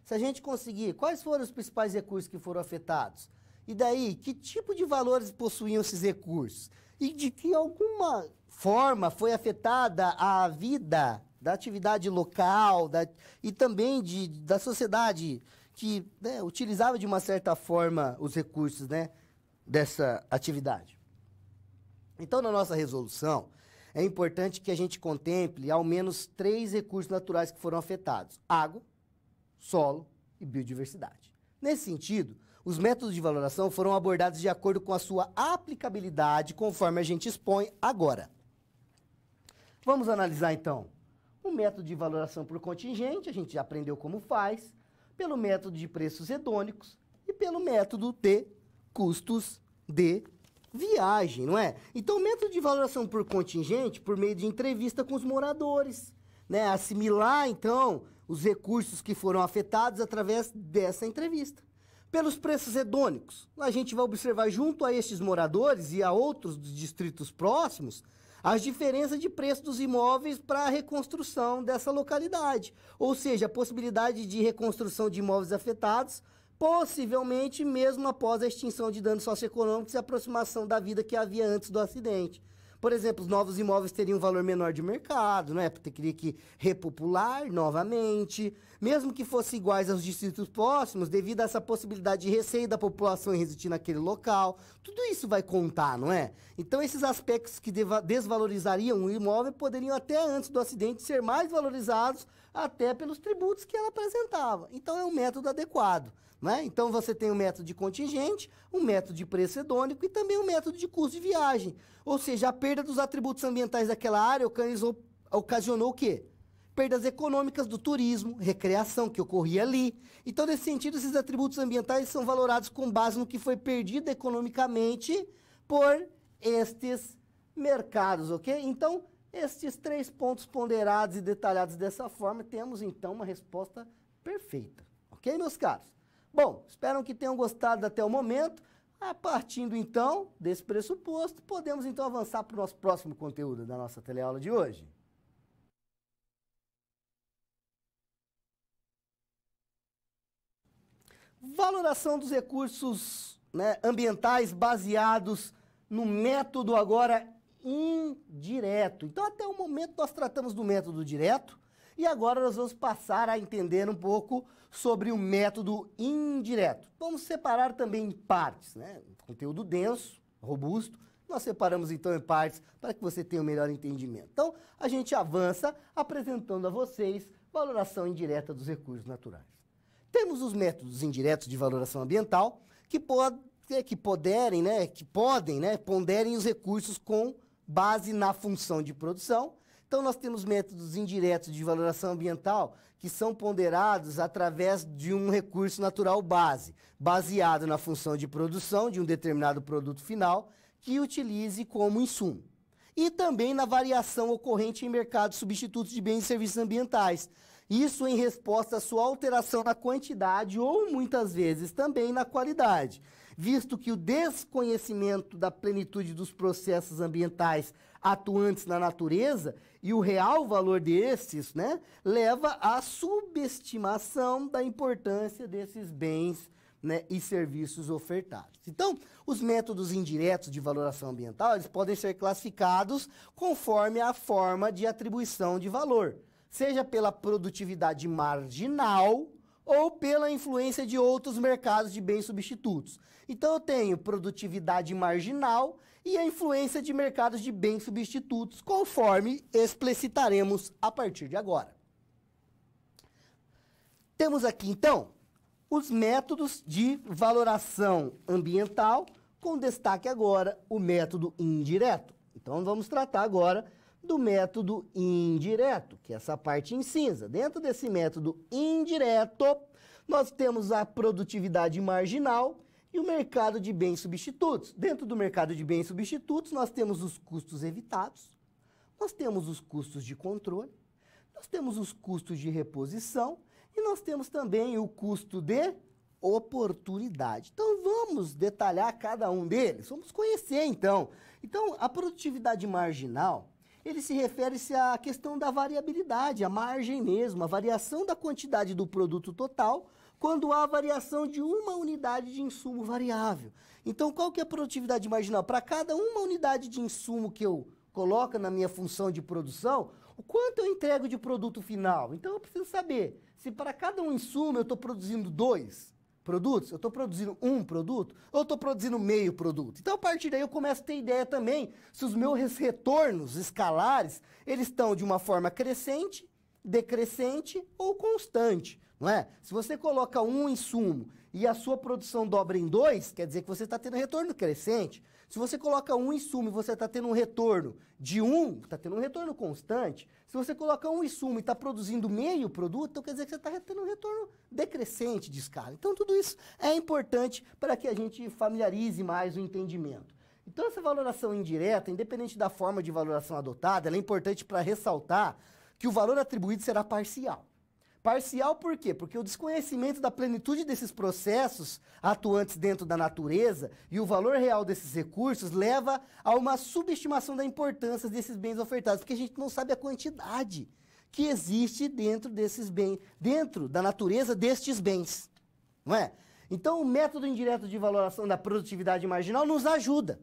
Speaker 1: Se a gente conseguir, quais foram os principais recursos que foram afetados? E daí, que tipo de valores possuíam esses recursos? E de que alguma forma foi afetada a vida da atividade local e também da sociedade que, né, utilizava de uma certa forma os recursos, né, dessa atividade. Então, na nossa resolução, é importante que a gente contemple ao menos 3 recursos naturais que foram afetados: água, solo e biodiversidade. Nesse sentido, os métodos de valoração foram abordados de acordo com a sua aplicabilidade, conforme a gente expõe agora. Vamos analisar, então, o método de valoração por contingente, a gente já aprendeu como faz, pelo método de preços hedônicos e pelo método de custos de viagem, não é? Então, o método de valoração por contingente, por meio de entrevista com os moradores, né? Assimilar, então, os recursos que foram afetados através dessa entrevista. Pelos preços hedônicos, a gente vai observar junto a estes moradores e a outros dos distritos próximos as diferenças de preço dos imóveis para a reconstrução dessa localidade. Ou seja, a possibilidade de reconstrução de imóveis afetados, possivelmente mesmo após a extinção de danos socioeconômicos e a aproximação da vida que havia antes do acidente. Por exemplo, os novos imóveis teriam um valor menor de mercado, né? Porque teria que repopular novamente, mesmo que fossem iguais aos distritos próximos, devido a essa possibilidade de receio da população em residir naquele local. Tudo isso vai contar, não é? Então, esses aspectos que desvalorizariam o imóvel poderiam até antes do acidente ser mais valorizados até pelos tributos que ela apresentava. Então, é um método adequado. Né? Então, você tem um método de contingente, um método de preço hedônico e também um método de custo de viagem. Ou seja, a perda dos atributos ambientais daquela área ocasionou o quê? Perdas econômicas do turismo, recreação que ocorria ali. Então, nesse sentido, esses atributos ambientais são valorados com base no que foi perdido economicamente por estes mercados, ok? Então, estes 3 pontos ponderados e detalhados dessa forma, temos, então, uma resposta perfeita. Ok, meus caros? Bom, espero que tenham gostado até o momento. A partindo, então, desse pressuposto, podemos, então, avançar para o nosso próximo conteúdo da nossa teleaula de hoje. Valoração dos recursos, né, ambientais baseados no método agora indireto. Então, até o momento, nós tratamos do método direto e agora nós vamos passar a entender um pouco sobre o método indireto. Vamos separar também em partes, né? Conteúdo denso, robusto, nós separamos então em partes para que você tenha um melhor entendimento. Então, a gente avança apresentando a vocês valoração indireta dos recursos naturais. Temos os métodos indiretos de valoração ambiental que ponderem os recursos com base na função de produção. Então, nós temos métodos indiretos de valoração ambiental que são ponderados através de um recurso natural base, baseado na função de produção de um determinado produto final que utilize como insumo. E também na variação ocorrente em mercados substitutos de bens e serviços ambientais. Isso em resposta à sua alteração na quantidade ou, muitas vezes, também na qualidade, visto que o desconhecimento da plenitude dos processos ambientais atuantes na natureza e o real valor destes, né, leva à subestimação da importância desses bens, né, e serviços ofertados. Então, os métodos indiretos de valoração ambiental, eles podem ser classificados conforme a forma de atribuição de valor, seja pela produtividade marginal ou pela influência de outros mercados de bens substitutos. Então, eu tenho produtividade marginal e a influência de mercados de bens substitutos, conforme explicitaremos a partir de agora. Temos aqui, então, os métodos de valoração ambiental, com destaque agora o método indireto. Então, vamos tratar agora do método indireto, que é essa parte em cinza. Dentro desse método indireto, nós temos a produtividade marginal e o mercado de bens substitutos. Dentro do mercado de bens substitutos, nós temos os custos evitados, nós temos os custos de controle, nós temos os custos de reposição e nós temos também o custo de oportunidade. Então, vamos detalhar cada um deles. Vamos conhecer, então. Então, a produtividade marginal, ele se refere-se à questão da variabilidade, a margem mesmo, a variação da quantidade do produto total, quando há variação de uma unidade de insumo variável. Então, qual que é a produtividade marginal? Para cada uma unidade de insumo que eu coloco na minha função de produção, o quanto eu entrego de produto final? Então, eu preciso saber se para cada um insumo eu estou produzindo 2 produtos, eu estou produzindo um produto, ou eu estou produzindo meio produto. Então, a partir daí, eu começo a ter ideia também se os meus retornos escalares, eles estão de uma forma crescente, decrescente ou constante, não é? Se você coloca um insumo e a sua produção dobra em 2, quer dizer que você está tendo retorno crescente. Se você coloca um insumo e você está tendo um retorno de 1, está tendo um retorno constante. Se você coloca um insumo e está produzindo meio produto, então quer dizer que você está tendo um retorno decrescente de escala. Então, tudo isso é importante para que a gente familiarize mais o entendimento. Então, essa valoração indireta, independente da forma de valoração adotada, ela é importante para ressaltar que o valor atribuído será parcial. Parcial por quê? Porque o desconhecimento da plenitude desses processos atuantes dentro da natureza e o valor real desses recursos leva a uma subestimação da importância desses bens ofertados, porque a gente não sabe a quantidade que existe dentro desses bens, dentro da natureza destes bens, não é? Então, o método indireto de valoração da produtividade marginal nos ajuda.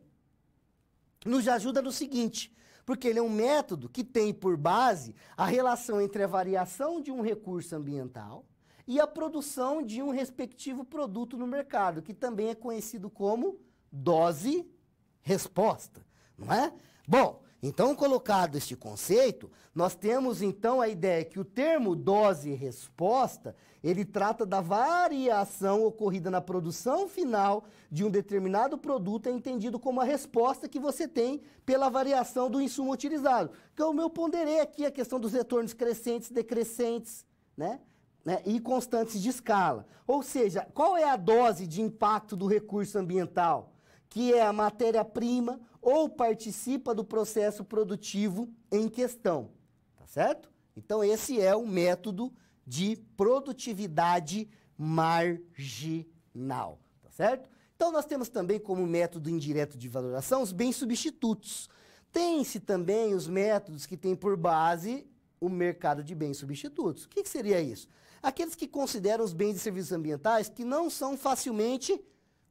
Speaker 1: Nos ajuda no seguinte: porque ele é um método que tem por base a relação entre a variação de um recurso ambiental e a produção de um respectivo produto no mercado, que também é conhecido como dose-resposta, não é? Bom, então, colocado este conceito, nós temos então a ideia que o termo dose-resposta, ele trata da variação ocorrida na produção final de um determinado produto, é entendido como a resposta que você tem pela variação do insumo utilizado. Então, eu ponderei aqui a questão dos retornos crescentes, decrescentes, né? E constantes de escala. Ou seja, qual é a dose de impacto do recurso ambiental? Que é a matéria-prima ou participa do processo produtivo em questão, tá certo? Então, esse é o método de produtividade marginal, tá certo? Então, nós temos também como método indireto de valoração os bens substitutos. Tem-se também os métodos que têm por base o mercado de bens substitutos. O que seria isso? Aqueles que consideram os bens e serviços ambientais que não são facilmente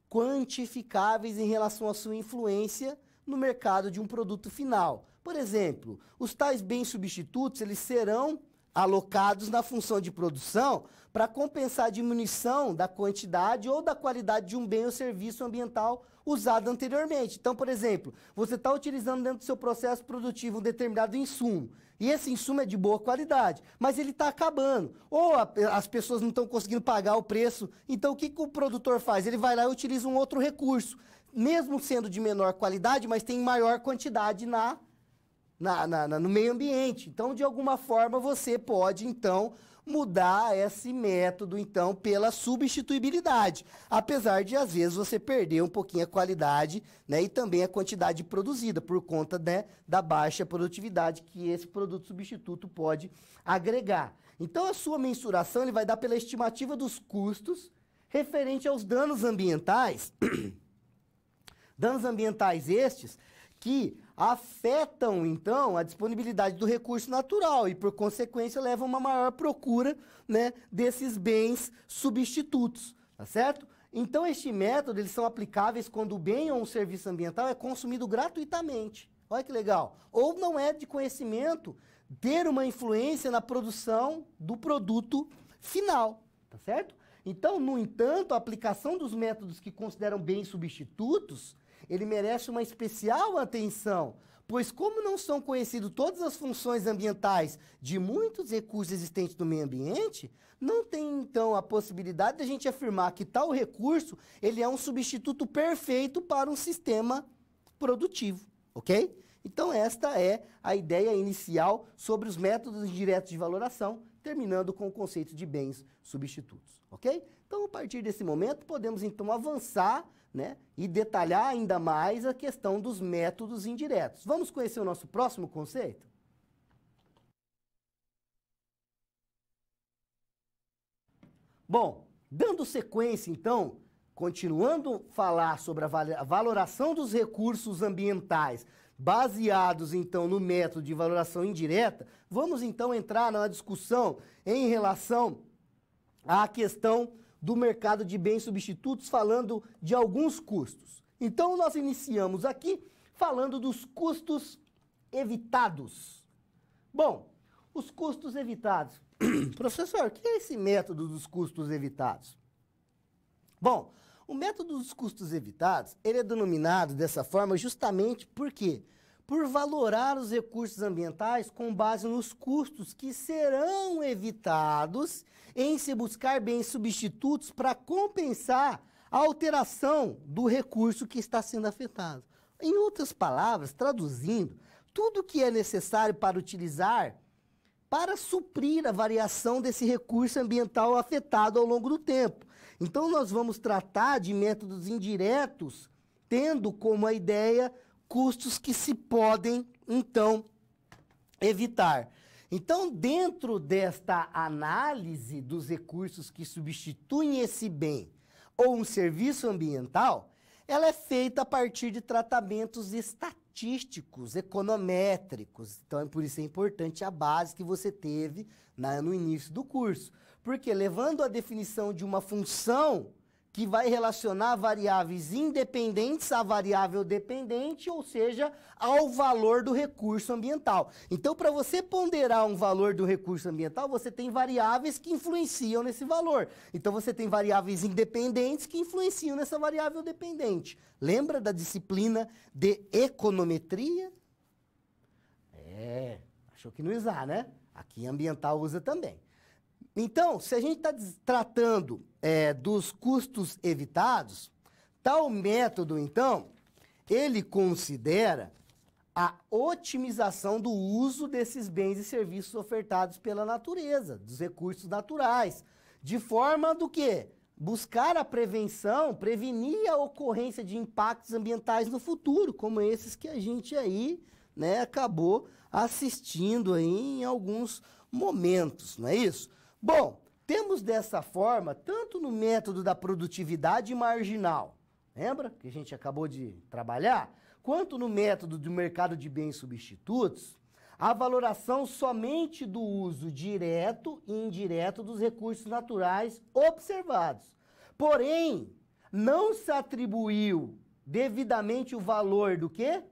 Speaker 1: quantificáveis em relação à sua influência no mercado de um produto final. Por exemplo, os tais bens substitutos, eles serão alocados na função de produção para compensar a diminuição da quantidade ou da qualidade de um bem ou serviço ambiental usado anteriormente. Então, por exemplo, você está utilizando dentro do seu processo produtivo um determinado insumo, e esse insumo é de boa qualidade, mas ele está acabando, ou as pessoas não estão conseguindo pagar o preço, então o que o produtor faz? Ele vai lá e utiliza um outro recurso, mesmo sendo de menor qualidade, mas tem maior quantidade no meio ambiente. Então, de alguma forma, você pode, então, mudar esse método, então, pela substituibilidade. Apesar de, às vezes, você perder um pouquinho a qualidade, né, e também a quantidade produzida, por conta, né, da baixa produtividade que esse produto substituto pode agregar. Então, a sua mensuração ele vai dar pela estimativa dos custos referente aos danos ambientais, danos ambientais estes que afetam, então, a disponibilidade do recurso natural e, por consequência, levam a uma maior procura, né, desses bens substitutos, tá certo? Então, este método, eles são aplicáveis quando o bem ou um serviço ambiental é consumido gratuitamente. Olha que legal. Ou não é de conhecimento ter uma influência na produção do produto final, tá certo? Então, no entanto, a aplicação dos métodos que consideram bens substitutos, ele merece uma especial atenção, pois como não são conhecidas todas as funções ambientais de muitos recursos existentes no meio ambiente, não tem, então, a possibilidade de a gente afirmar que tal recurso ele é um substituto perfeito para um sistema produtivo, ok? Então, esta é a ideia inicial sobre os métodos indiretos de valoração, terminando com o conceito de bens substitutos, ok? Então, a partir desse momento, podemos, então, avançar, né, e detalhar ainda mais a questão dos métodos indiretos. Vamos conhecer o nosso próximo conceito? Bom, Dando sequência, então, continuando a falar sobre a valoração dos recursos ambientais, baseados, então, no método de valoração indireta, vamos, então, entrar numa discussão em relação à questão do mercado de bens substitutos, falando de alguns custos. Então, nós iniciamos aqui falando dos custos evitados. Bom, os custos evitados. Professor, o que é esse método dos custos evitados? Bom, o método dos custos evitados, ele é denominado dessa forma justamente por quê? Por valorar os recursos ambientais com base nos custos que serão evitados em se buscar bens substitutos para compensar a alteração do recurso que está sendo afetado. Em outras palavras, traduzindo, tudo que é necessário para utilizar para suprir a variação desse recurso ambiental afetado ao longo do tempo. Então, nós vamos tratar de métodos indiretos, tendo como a ideia custos que se podem, então, evitar. Então, dentro desta análise dos recursos que substituem esse bem ou um serviço ambiental, ela é feita a partir de tratamentos estatísticos, econométricos. Então, por isso é importante a base que você teve no início do curso. Porque levando a definição de uma função que vai relacionar variáveis independentes à variável dependente, ou seja, ao valor do recurso ambiental. Então, para você ponderar um valor do recurso ambiental, você tem variáveis que influenciam nesse valor. Então, você tem variáveis independentes que influenciam nessa variável dependente. Lembra da disciplina de econometria? Achou que não usar, né? Aqui ambiental usa também. Então, se a gente está tratando dos custos evitados, tal método, então, ele considera a otimização do uso desses bens e serviços ofertados pela natureza, dos recursos naturais, de forma do quê? Buscar a prevenção, prevenir a ocorrência de impactos ambientais no futuro, como esses que a gente aí, né, acabou assistindo aí em alguns momentos, não é isso? Bom, temos dessa forma, tanto no método da produtividade marginal, lembra que a gente acabou de trabalhar? Quanto no método do mercado de bens substitutos, a valoração somente do uso direto e indireto dos recursos naturais observados. Porém, não se atribuiu devidamente o valor do quê?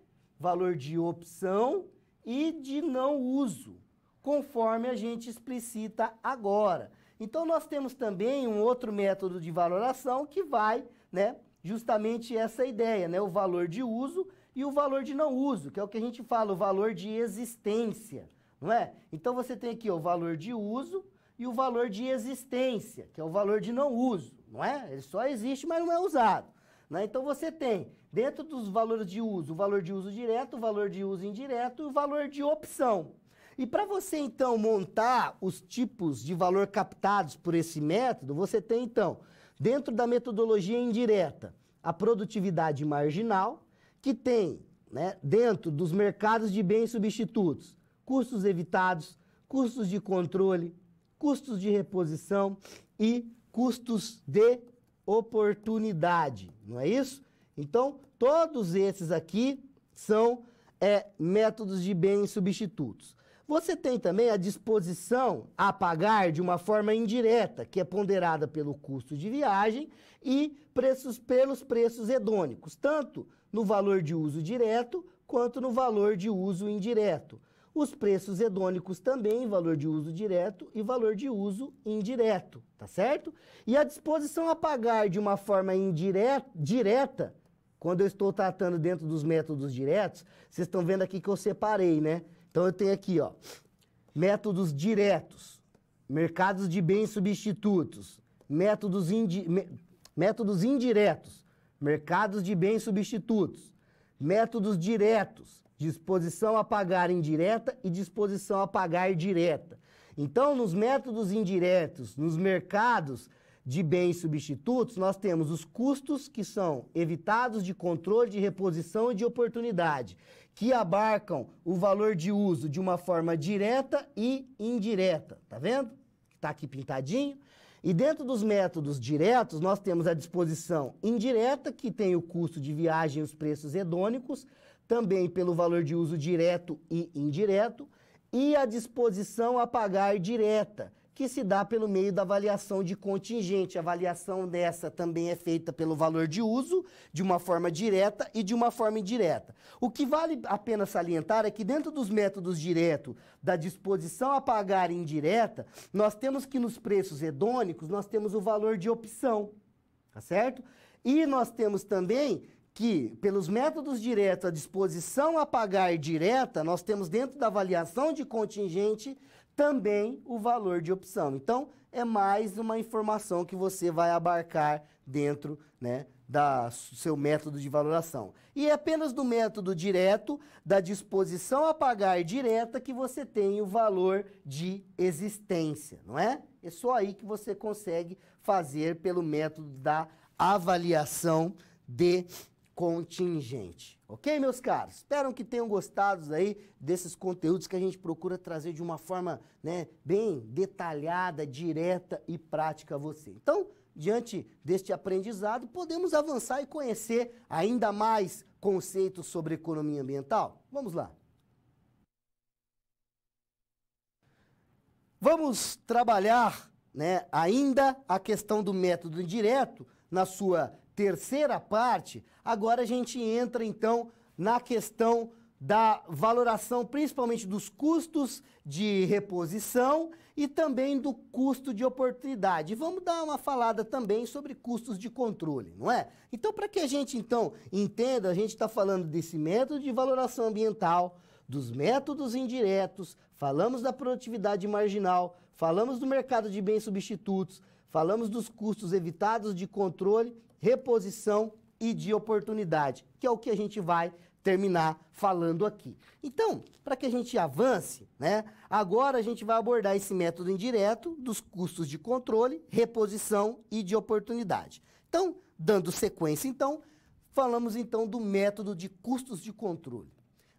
Speaker 1: Valor de opção e de não uso, conforme a gente explicita agora. Então, nós temos também um outro método de valoração que vai, né, justamente essa ideia, né, o valor de uso e o valor de não uso, que é o que a gente fala, o valor de existência, não é? Então, você tem aqui ó, o valor de uso e o valor de existência, que é o valor de não uso, não é? Ele só existe, mas não é usado, né? Então, você tem, dentro dos valores de uso, o valor de uso direto, o valor de uso indireto e o valor de opção. E para você, então, montar os tipos de valor captados por esse método, você tem, então, dentro da metodologia indireta, a produtividade marginal, que tem, né, dentro dos mercados de bens substitutos, custos evitados, custos de controle, custos de reposição e custos de oportunidade, não é isso? Então, todos esses aqui são métodos de bens substitutos. Você tem também a disposição a pagar de uma forma indireta, que é ponderada pelo custo de viagem e pelos preços hedônicos, tanto no valor de uso direto quanto no valor de uso indireto. Os preços hedônicos também, valor de uso direto e valor de uso indireto, tá certo? E a disposição a pagar de uma forma direta, quando eu estou tratando dentro dos métodos diretos, vocês estão vendo aqui que eu separei, né? Então, eu tenho aqui, ó, métodos diretos, mercados de bens substitutos, métodos indiretos, mercados de bens substitutos, métodos diretos, disposição a pagar indireta e disposição a pagar direta. Então, nos métodos indiretos, nos mercados de bens substitutos, nós temos os custos que são evitados de controle, de reposição e de oportunidade, que abarcam o valor de uso de uma forma direta e indireta. Tá vendo? Tá aqui pintadinho. E dentro dos métodos diretos, nós temos a disposição indireta, que tem o custo de viagem e os preços hedônicos, também pelo valor de uso direto e indireto, e a disposição a pagar direta, que se dá pelo meio da avaliação de contingente. A avaliação dessa também é feita pelo valor de uso, de uma forma direta e de uma forma indireta. O que vale a pena salientar é que dentro dos métodos direto, da disposição a pagar indireta, nós temos que nos preços hedônicos, nós temos o valor de opção, tá certo? E nós temos também que, pelos métodos diretos, a disposição a pagar direta, nós temos dentro da avaliação de contingente também o valor de opção. Então, é mais uma informação que você vai abarcar dentro, né, do seu método de valoração. E é apenas do método direto, da disposição a pagar direta, que você tem o valor de existência, não é? É só aí que você consegue fazer pelo método da avaliação de contingente. Ok, meus caros? Espero que tenham gostado aí desses conteúdos que a gente procura trazer de uma forma, né, bem detalhada, direta e prática a você. Então, diante deste aprendizado, podemos avançar e conhecer ainda mais conceitos sobre economia ambiental? Vamos lá. Vamos trabalhar, né, ainda a questão do método indireto na sua terceira parte. Agora a gente entra, então, na questão da valoração, principalmente dos custos de reposição e também do custo de oportunidade. Vamos dar uma falada também sobre custos de controle, não é? Então, para que a gente, então, entenda, a gente está falando desse método de valoração ambiental, dos métodos indiretos, falamos da produtividade marginal, falamos do mercado de bens substitutos, falamos dos custos evitados de controle, reposição e de oportunidade, que é o que a gente vai terminar falando aqui. Então, para que a gente avance, né, agora a gente vai abordar esse método indireto dos custos de controle, reposição e de oportunidade. Então, dando sequência, então, falamos então do método de custos de controle.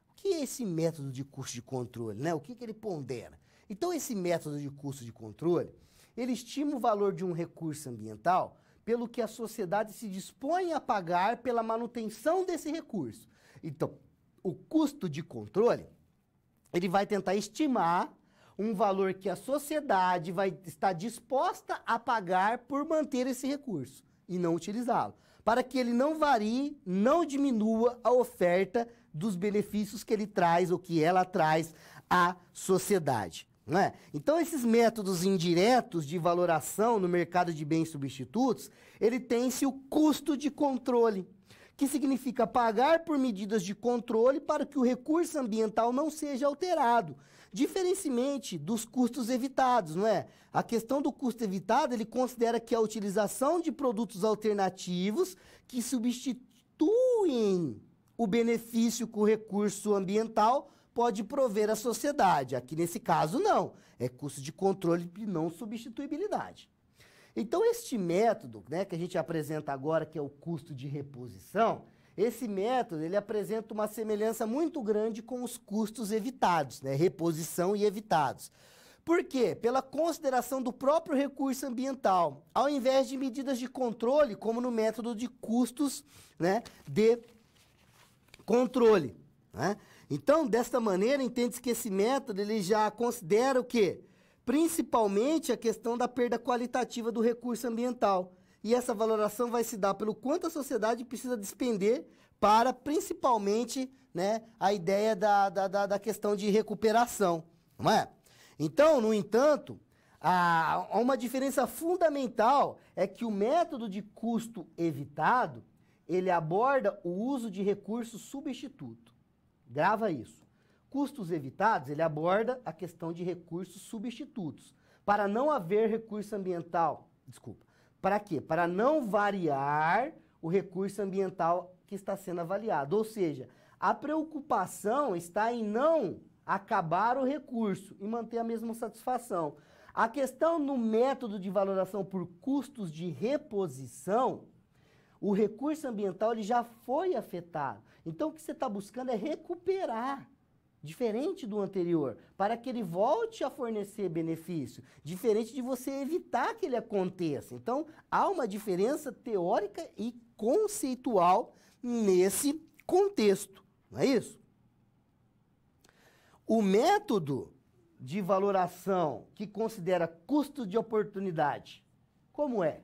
Speaker 1: O que é esse método de custo de controle, né? O que ele pondera? Então, esse método de custo de controle, ele estima o valor de um recurso ambiental pelo que a sociedade se dispõe a pagar pela manutenção desse recurso. Então, o custo de controle, ele vai tentar estimar um valor que a sociedade vai estar disposta a pagar por manter esse recurso e não utilizá-lo, para que ele não varie, não diminua a oferta dos benefícios que ele traz ou que ela traz à sociedade. Não é? Então, esses métodos indiretos de valoração no mercado de bens substitutos, ele tem-se o custo de controle, que significa pagar por medidas de controle para que o recurso ambiental não seja alterado, diferentemente dos custos evitados, não é? A questão do custo evitado, ele considera que a utilização de produtos alternativos que substituem o benefício que o recurso ambiental pode prover à sociedade. Aqui, nesse caso, não. É custo de controle e não substituibilidade. Então, este método, né, que a gente apresenta agora, que é o custo de reposição, esse método, ele apresenta uma semelhança muito grande com os custos evitados, né, reposição e evitados. Por quê? Pela consideração do próprio recurso ambiental, ao invés de medidas de controle, como no método de custos, né, de controle, né? Então, desta maneira, entende-se que esse método ele já considera o quê? Principalmente a questão da perda qualitativa do recurso ambiental. E essa valoração vai se dar pelo quanto a sociedade precisa despender para, principalmente, né, a ideia da questão de recuperação, não é? Então, no entanto, há uma diferença fundamental, é que o método de custo evitado, ele aborda o uso de recurso substituto. Grava isso. Custos evitados, ele aborda a questão de recursos substitutos. Para não haver recurso ambiental, para quê? Para não variar o recurso ambiental que está sendo avaliado. Ou seja, a preocupação está em não acabar o recurso e manter a mesma satisfação. A questão no método de valoração por custos de reposição, o recurso ambiental ele já foi afetado. Então, o que você está buscando é recuperar diferente do anterior, para que ele volte a fornecer benefício, diferente de você evitar que ele aconteça. Então, há uma diferença teórica e conceitual nesse contexto, não é isso? O método de valoração que considera custo de oportunidade, como é?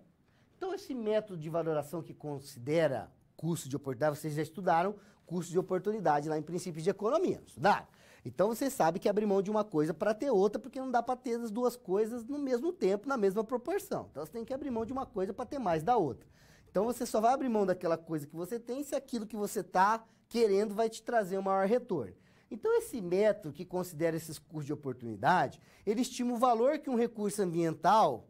Speaker 1: Então, esse método de valoração que considera custo de oportunidade, vocês já estudaram custo de oportunidade lá em Princípios de Economia, estudaram? Então, você sabe que abrir mão de uma coisa para ter outra, porque não dá para ter as duas coisas no mesmo tempo, na mesma proporção. Então, você tem que abrir mão de uma coisa para ter mais da outra. Então, você só vai abrir mão daquela coisa que você tem se aquilo que você está querendo vai te trazer um maior retorno. Então, esse método que considera esses custos de oportunidade, ele estima o valor que um recurso ambiental,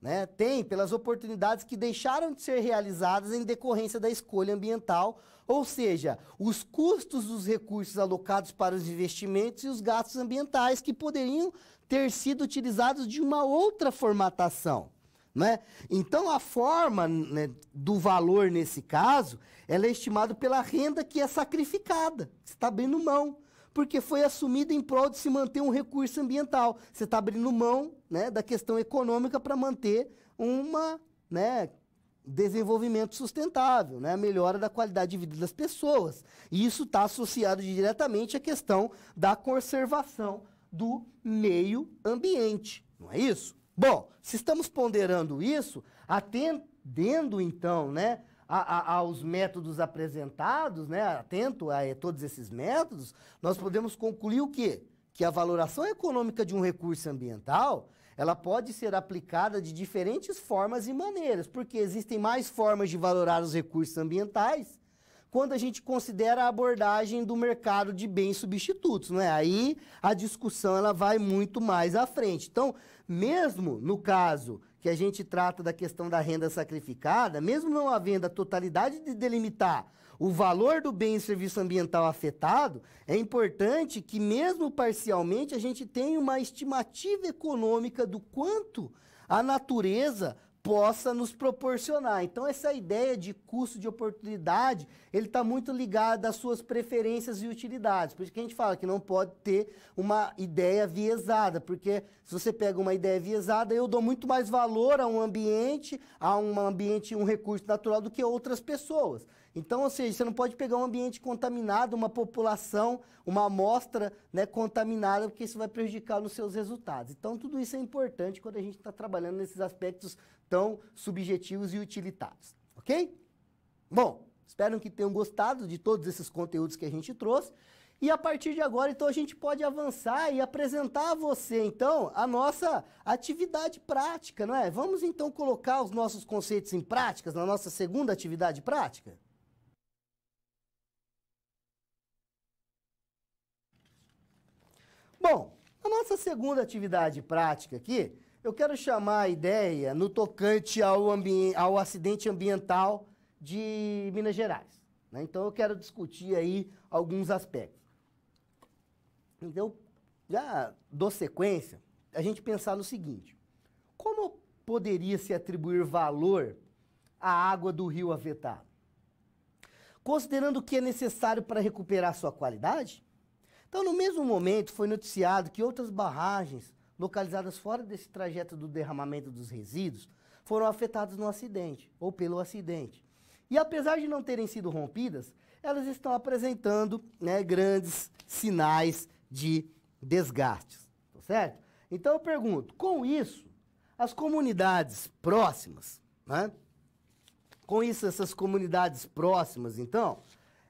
Speaker 1: né, tem pelas oportunidades que deixaram de ser realizadas em decorrência da escolha ambiental, ou seja, os custos dos recursos alocados para os investimentos e os gastos ambientais que poderiam ter sido utilizados de uma outra formatação, né? Então, a forma, né, do valor nesse caso, ela é estimada pela renda que é sacrificada, que você está abrindo mão, porque foi assumida em prol de se manter um recurso ambiental. Você está abrindo mão, né, da questão econômica para manter uma, né, desenvolvimento sustentável, né, a melhora da qualidade de vida das pessoas. E isso está associado diretamente à questão da conservação do meio ambiente, não é isso? Bom, se estamos ponderando isso, atendendo então, né, aos métodos apresentados, né, atento a todos esses métodos, nós podemos concluir o quê? Que a valoração econômica de um recurso ambiental, ela pode ser aplicada de diferentes formas e maneiras, porque existem mais formas de valorar os recursos ambientais quando a gente considera a abordagem do mercado de bens substitutos, não é? Aí a discussão ela vai muito mais à frente. Então, mesmo no caso que a gente trata da questão da renda sacrificada, mesmo não havendo a totalidade de delimitar o valor do bem e serviço ambiental afetado, é importante que, mesmo parcialmente, a gente tenha uma estimativa econômica do quanto a natureza possa nos proporcionar. Então, essa ideia de custo de oportunidade, ele está muito ligado às suas preferências e utilidades. Por isso que a gente fala que não pode ter uma ideia viesada, porque se você pega uma ideia viesada, eu dou muito mais valor a um ambiente, um recurso natural do que outras pessoas. Então, ou seja, você não pode pegar um ambiente contaminado, uma população, uma amostra, né, contaminada, porque isso vai prejudicar nos seus resultados. Então, tudo isso é importante quando a gente está trabalhando nesses aspectos tão subjetivos e utilitários, ok? Bom, espero que tenham gostado de todos esses conteúdos que a gente trouxe. E a partir de agora, então, a gente pode avançar e apresentar a você, então, a nossa atividade prática, não é? Vamos, então, colocar os nossos conceitos em práticas na nossa segunda atividade prática? Bom, a nossa segunda atividade prática aqui, eu quero chamar a ideia no tocante ao acidente ambiental de Minas Gerais, né? Então, eu quero discutir aí alguns aspectos. Então, já dou sequência, a gente pensar no seguinte: como poderia se atribuir valor à água do rio afetado? Considerando o que é necessário para recuperar sua qualidade? Então, no mesmo momento, foi noticiado que outras barragens localizadas fora desse trajeto do derramamento dos resíduos foram afetadas no acidente, ou pelo acidente. E apesar de não terem sido rompidas, elas estão apresentando, né, grandes sinais de desgastes, tá certo? Então, eu pergunto, com isso, as comunidades próximas, né? Com isso, essas comunidades próximas, então,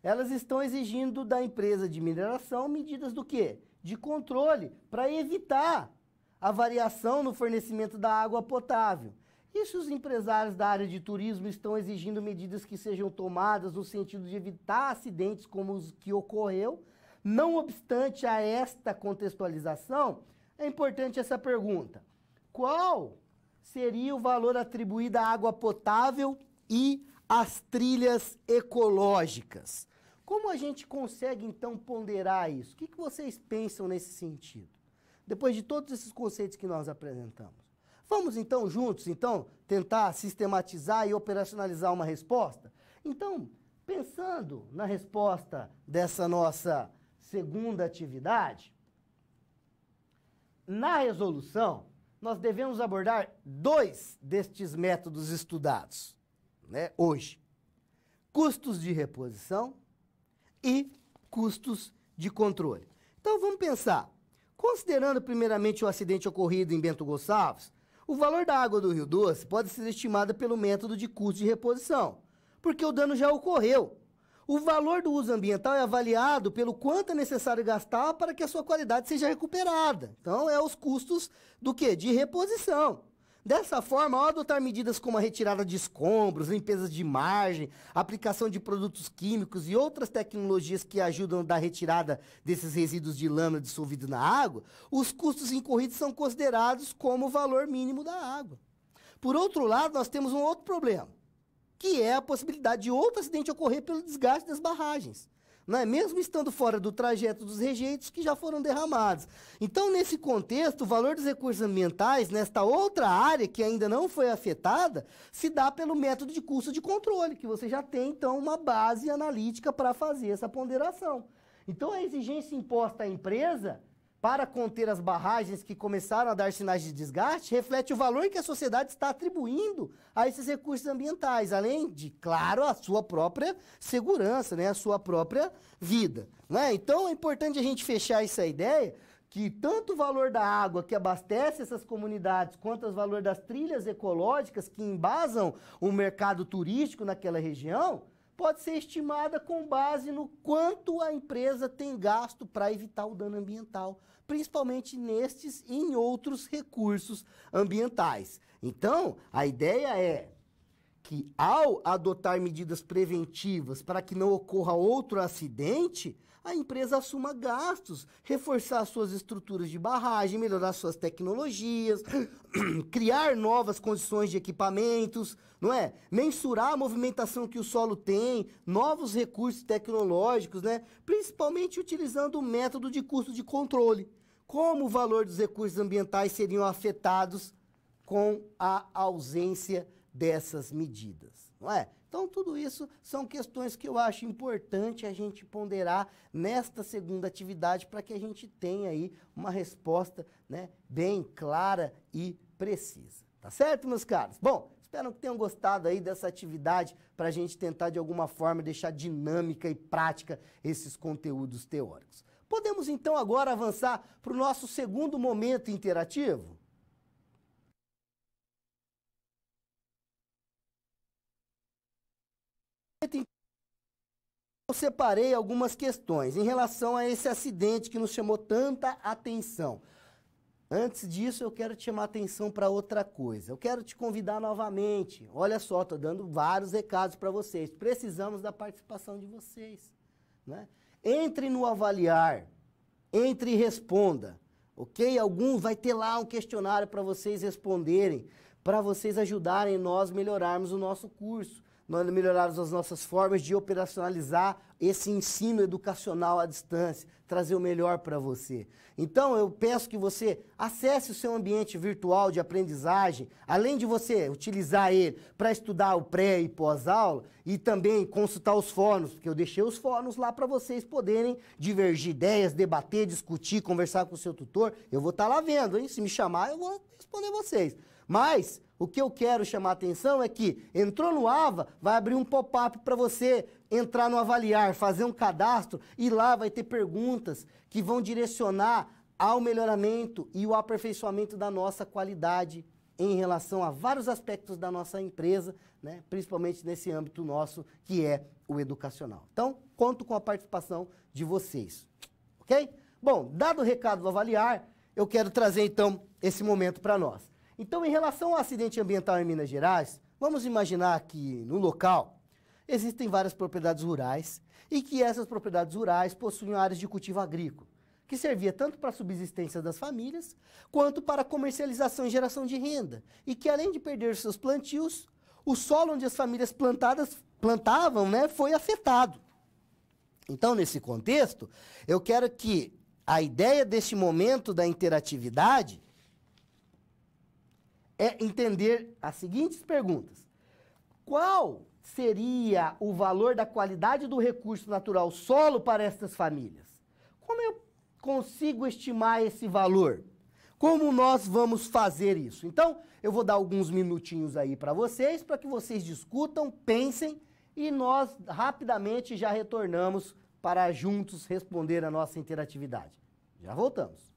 Speaker 1: elas estão exigindo da empresa de mineração medidas do quê? De controle, para evitar a variação no fornecimento da água potável. E se os empresários da área de turismo estão exigindo medidas que sejam tomadas no sentido de evitar acidentes como os que ocorreu, não obstante a esta contextualização, é importante essa pergunta: qual seria o valor atribuído à água potável e às trilhas ecológicas? Como a gente consegue, então, ponderar isso? O que vocês pensam nesse sentido? Depois de todos esses conceitos que nós apresentamos. Vamos, então, juntos, então, tentar sistematizar e operacionalizar uma resposta? Então, pensando na resposta dessa nossa segunda atividade, na resolução, nós devemos abordar 2 destes métodos estudados, né, hoje. Custos de reposição e custos de controle. Então, vamos pensar. Considerando primeiramente o acidente ocorrido em Bento Gonçalves, o valor da água do Rio Doce pode ser estimado pelo método de custo de reposição, porque o dano já ocorreu. O valor do uso ambiental é avaliado pelo quanto é necessário gastar para que a sua qualidade seja recuperada. Então, é os custos do quê? De reposição. Dessa forma, ao adotar medidas como a retirada de escombros, limpeza de margem, aplicação de produtos químicos e outras tecnologias que ajudam na retirada desses resíduos de lama dissolvidos na água, os custos incorridos são considerados como o valor mínimo da água. Por outro lado, nós temos um outro problema, que é a possibilidade de outro acidente ocorrer pelo desgaste das barragens, não é? Mesmo estando fora do trajeto dos rejeitos que já foram derramados. Então, nesse contexto, o valor dos recursos ambientais, nesta outra área que ainda não foi afetada, se dá pelo método de custo de controle, que você já tem, então, uma base analítica para fazer essa ponderação. Então, a exigência imposta à empresa para conter as barragens que começaram a dar sinais de desgaste, reflete o valor que a sociedade está atribuindo a esses recursos ambientais, além de, claro, a sua própria segurança, né, a sua própria vida, né? Então, é importante a gente fechar essa ideia que tanto o valor da água que abastece essas comunidades, quanto o valor das trilhas ecológicas que embasam o mercado turístico naquela região, pode ser estimada com base no quanto a empresa tem gasto para evitar o dano ambiental, principalmente nestes e em outros recursos ambientais. Então, a ideia é que, ao adotar medidas preventivas para que não ocorra outro acidente, a empresa assuma gastos, reforçar suas estruturas de barragem, melhorar suas tecnologias, criar novas condições de equipamentos, não é? Mensurar a movimentação que o solo tem, novos recursos tecnológicos, né? Principalmente utilizando o método de custo de controle. Como o valor dos recursos ambientais seriam afetados com a ausência dessas medidas, não é? Então, tudo isso são questões que eu acho importante a gente ponderar nesta segunda atividade para que a gente tenha aí uma resposta, né, bem clara e precisa. Tá certo, meus caros? Bom, espero que tenham gostado aí dessa atividade para a gente tentar, de alguma forma, deixar dinâmica e prática esses conteúdos teóricos. Podemos, então, agora avançar para o nosso segundo momento interativo? Eu separei algumas questões em relação a esse acidente que nos chamou tanta atenção. Antes disso, eu quero te chamar a atenção para outra coisa. Eu quero te convidar novamente. Olha só, estou dando vários recados para vocês. Precisamos da participação de vocês, né? Entre no avaliar, entre e responda, ok? Vai ter lá um questionário para vocês responderem, para vocês ajudarem nós a melhorarmos o nosso curso. Nós melhorarmos as nossas formas de operacionalizar esse ensino educacional à distância, trazer o melhor para você. Então, eu peço que você acesse o seu ambiente virtual de aprendizagem, além de você utilizar ele para estudar o pré e pós-aula, e também consultar os fóruns, porque eu deixei os fóruns lá para vocês poderem divergir ideias, debater, discutir, conversar com o seu tutor. Eu vou estar lá vendo, hein? Se me chamar, eu vou responder vocês. Mas o que eu quero chamar a atenção é que entrou no AVA, vai abrir um pop-up para você entrar no avaliar, fazer um cadastro e lá vai ter perguntas que vão direcionar ao melhoramento e o aperfeiçoamento da nossa qualidade em relação a vários aspectos da nossa empresa, né? Principalmente nesse âmbito nosso que é o educacional. Então, conto com a participação de vocês, ok? Bom, dado o recado do avaliar, eu quero trazer então esse momento para nós. Então, em relação ao acidente ambiental em Minas Gerais, vamos imaginar que no local existem várias propriedades rurais e que essas propriedades rurais possuem áreas de cultivo agrícola, que servia tanto para a subsistência das famílias, quanto para a comercialização e geração de renda, e que além de perder seus plantios, o solo onde as famílias plantavam, né, foi afetado. Então, nesse contexto, eu quero que a ideia deste momento da interatividade é entender as seguintes perguntas. Qual seria o valor da qualidade do recurso natural solo para estas famílias? Como eu consigo estimar esse valor? Como nós vamos fazer isso? Então, eu vou dar alguns minutinhos aí para que vocês discutam, pensem e nós rapidamente já retornamos para juntos responder a nossa interatividade. Já voltamos.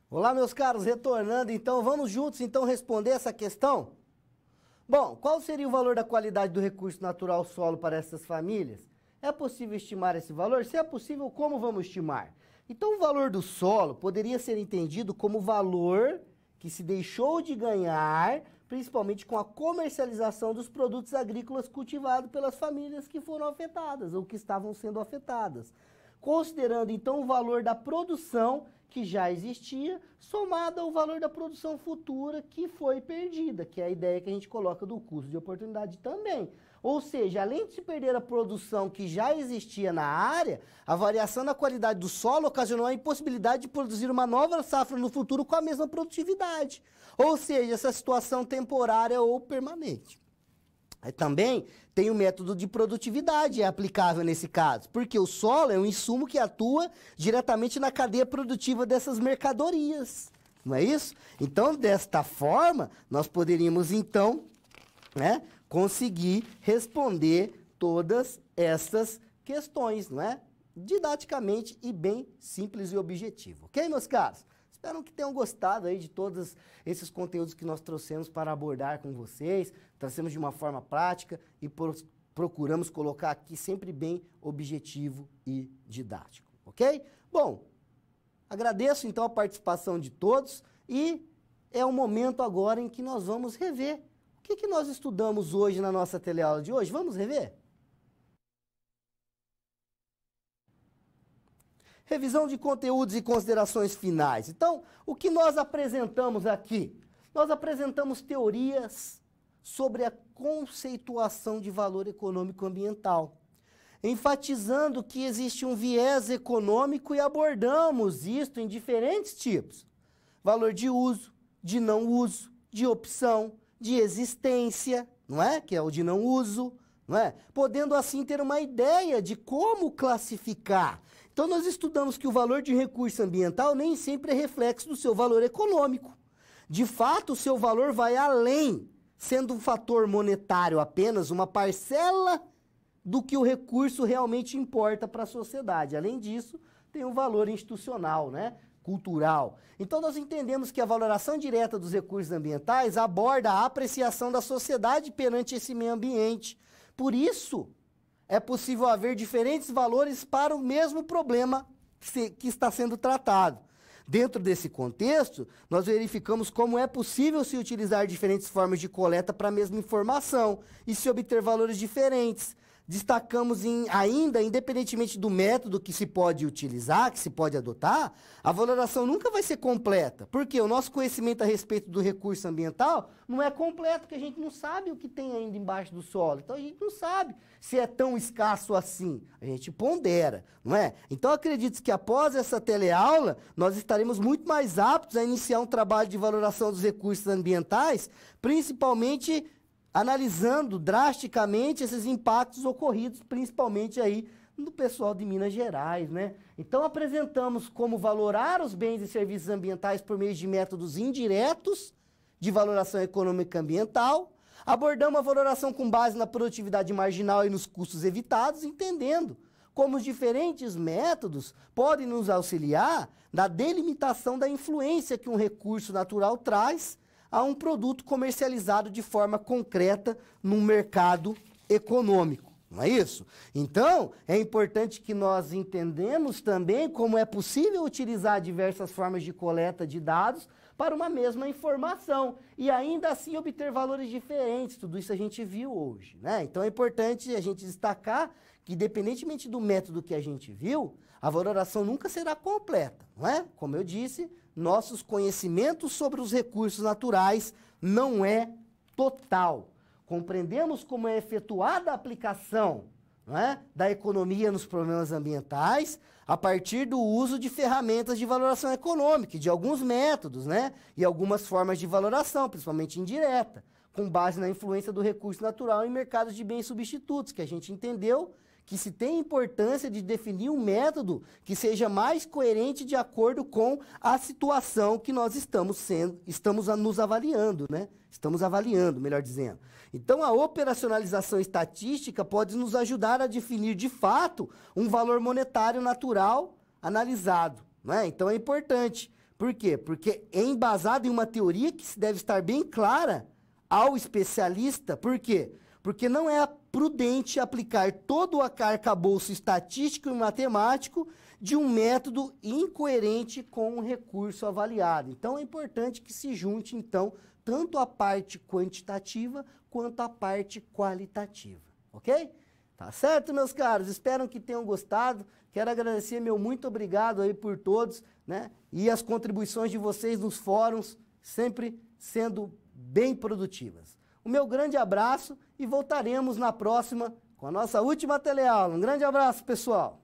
Speaker 1: Olá, meus caros, retornando, então, vamos juntos, então, responder essa questão? Bom, qual seria o valor da qualidade do recurso natural solo para essas famílias? É possível estimar esse valor? Se é possível, como vamos estimar? Então, o valor do solo poderia ser entendido como o valor que se deixou de ganhar, principalmente com a comercialização dos produtos agrícolas cultivados pelas famílias que foram afetadas ou que estavam sendo afetadas. Considerando, então, o valor da produção que já existia, somado ao valor da produção futura que foi perdida, que é a ideia que a gente coloca do custo de oportunidade também. Ou seja, além de se perder a produção que já existia na área, a variação na qualidade do solo ocasionou a impossibilidade de produzir uma nova safra no futuro com a mesma produtividade. Ou seja, essa situação temporária ou permanente. Aí também tem o método de produtividade, é aplicável nesse caso, porque o solo é um insumo que atua diretamente na cadeia produtiva dessas mercadorias, não é isso? Então, desta forma, nós poderíamos, então, conseguir responder todas essas questões, não é? didaticamente e bem simples e objetivo. Ok, meus caros? Espero que tenham gostado aí de todos esses conteúdos que nós trouxemos para abordar com vocês. Trouxemos de uma forma prática e procuramos colocar aqui sempre bem objetivo e didático. Ok? Bom, agradeço então a participação de todos e é o momento agora em que nós vamos rever. O que nós estudamos hoje na nossa teleaula de hoje? Vamos rever? Revisão de conteúdos e considerações finais. Então, o que nós apresentamos aqui? Nós apresentamos teorias sobre a conceituação de valor econômico ambiental, enfatizando que existe um viés econômico e abordamos isto em diferentes tipos. Valor de uso, de não uso, de opção, de existência, não é? Que é o de não uso, não é? Podendo assim ter uma ideia de como classificar. Então nós estudamos que o valor de recurso ambiental nem sempre é reflexo do seu valor econômico. De fato, o seu valor vai além, sendo um fator monetário apenas uma parcela do que o recurso realmente importa para a sociedade. Além disso, tem um valor institucional, né? Cultural. Então nós entendemos que a valoração direta dos recursos ambientais aborda a apreciação da sociedade perante esse meio ambiente. Por isso, é possível haver diferentes valores para o mesmo problema que está sendo tratado. Dentro desse contexto, nós verificamos como é possível se utilizar diferentes formas de coleta para a mesma informação e se obter valores diferentes. Destacamos ainda, independentemente do método que se pode utilizar, que se pode adotar, a valoração nunca vai ser completa. Porque o nosso conhecimento a respeito do recurso ambiental não é completo, porque a gente não sabe o que tem ainda embaixo do solo. Então a gente não sabe se é tão escasso assim. A gente pondera, não é? Então acredito que após essa teleaula, nós estaremos muito mais aptos a iniciar um trabalho de valoração dos recursos ambientais, principalmente analisando drasticamente esses impactos ocorridos, principalmente aí no pessoal de Minas Gerais, né? Então apresentamos como valorar os bens e serviços ambientais por meio de métodos indiretos de valoração econômica ambiental, abordamos a valoração com base na produtividade marginal e nos custos evitados, entendendo como os diferentes métodos podem nos auxiliar na delimitação da influência que um recurso natural traz a um produto comercializado de forma concreta num mercado econômico, não é isso? Então, é importante que nós entendamos também como é possível utilizar diversas formas de coleta de dados para uma mesma informação e ainda assim obter valores diferentes. Tudo isso a gente viu hoje, né? Então, é importante a gente destacar que, independentemente do método que a gente viu, a valoração nunca será completa, não é? Como eu disse, nossos conhecimentos sobre os recursos naturais não é total. Compreendemos como é efetuada a aplicação, não é, da economia nos problemas ambientais a partir do uso de ferramentas de valoração econômica, de alguns métodos, né, e algumas formas de valoração, principalmente indireta, com base na influência do recurso natural em mercados de bens substitutos, que a gente entendeu que se tem importância de definir um método que seja mais coerente de acordo com a situação que nós estamos nos avaliando, né? Estamos avaliando, melhor dizendo. Então, a operacionalização estatística pode nos ajudar a definir, de fato, um valor monetário natural analisado, né? Então, é importante. Por quê? Porque é embasado em uma teoria que deve estar bem clara ao especialista. Por quê? Porque não é prudente aplicar todo o arcabouço estatístico e matemático de um método incoerente com o recurso avaliado. Então, é importante que se junte, então, tanto a parte quantitativa quanto a parte qualitativa, ok? Tá certo, meus caros? Espero que tenham gostado. Quero agradecer, meu muito obrigado aí por todos, né? E as contribuições de vocês nos fóruns, sempre sendo bem produtivas. O meu grande abraço e voltaremos na próxima com a nossa última teleaula. Um grande abraço, pessoal!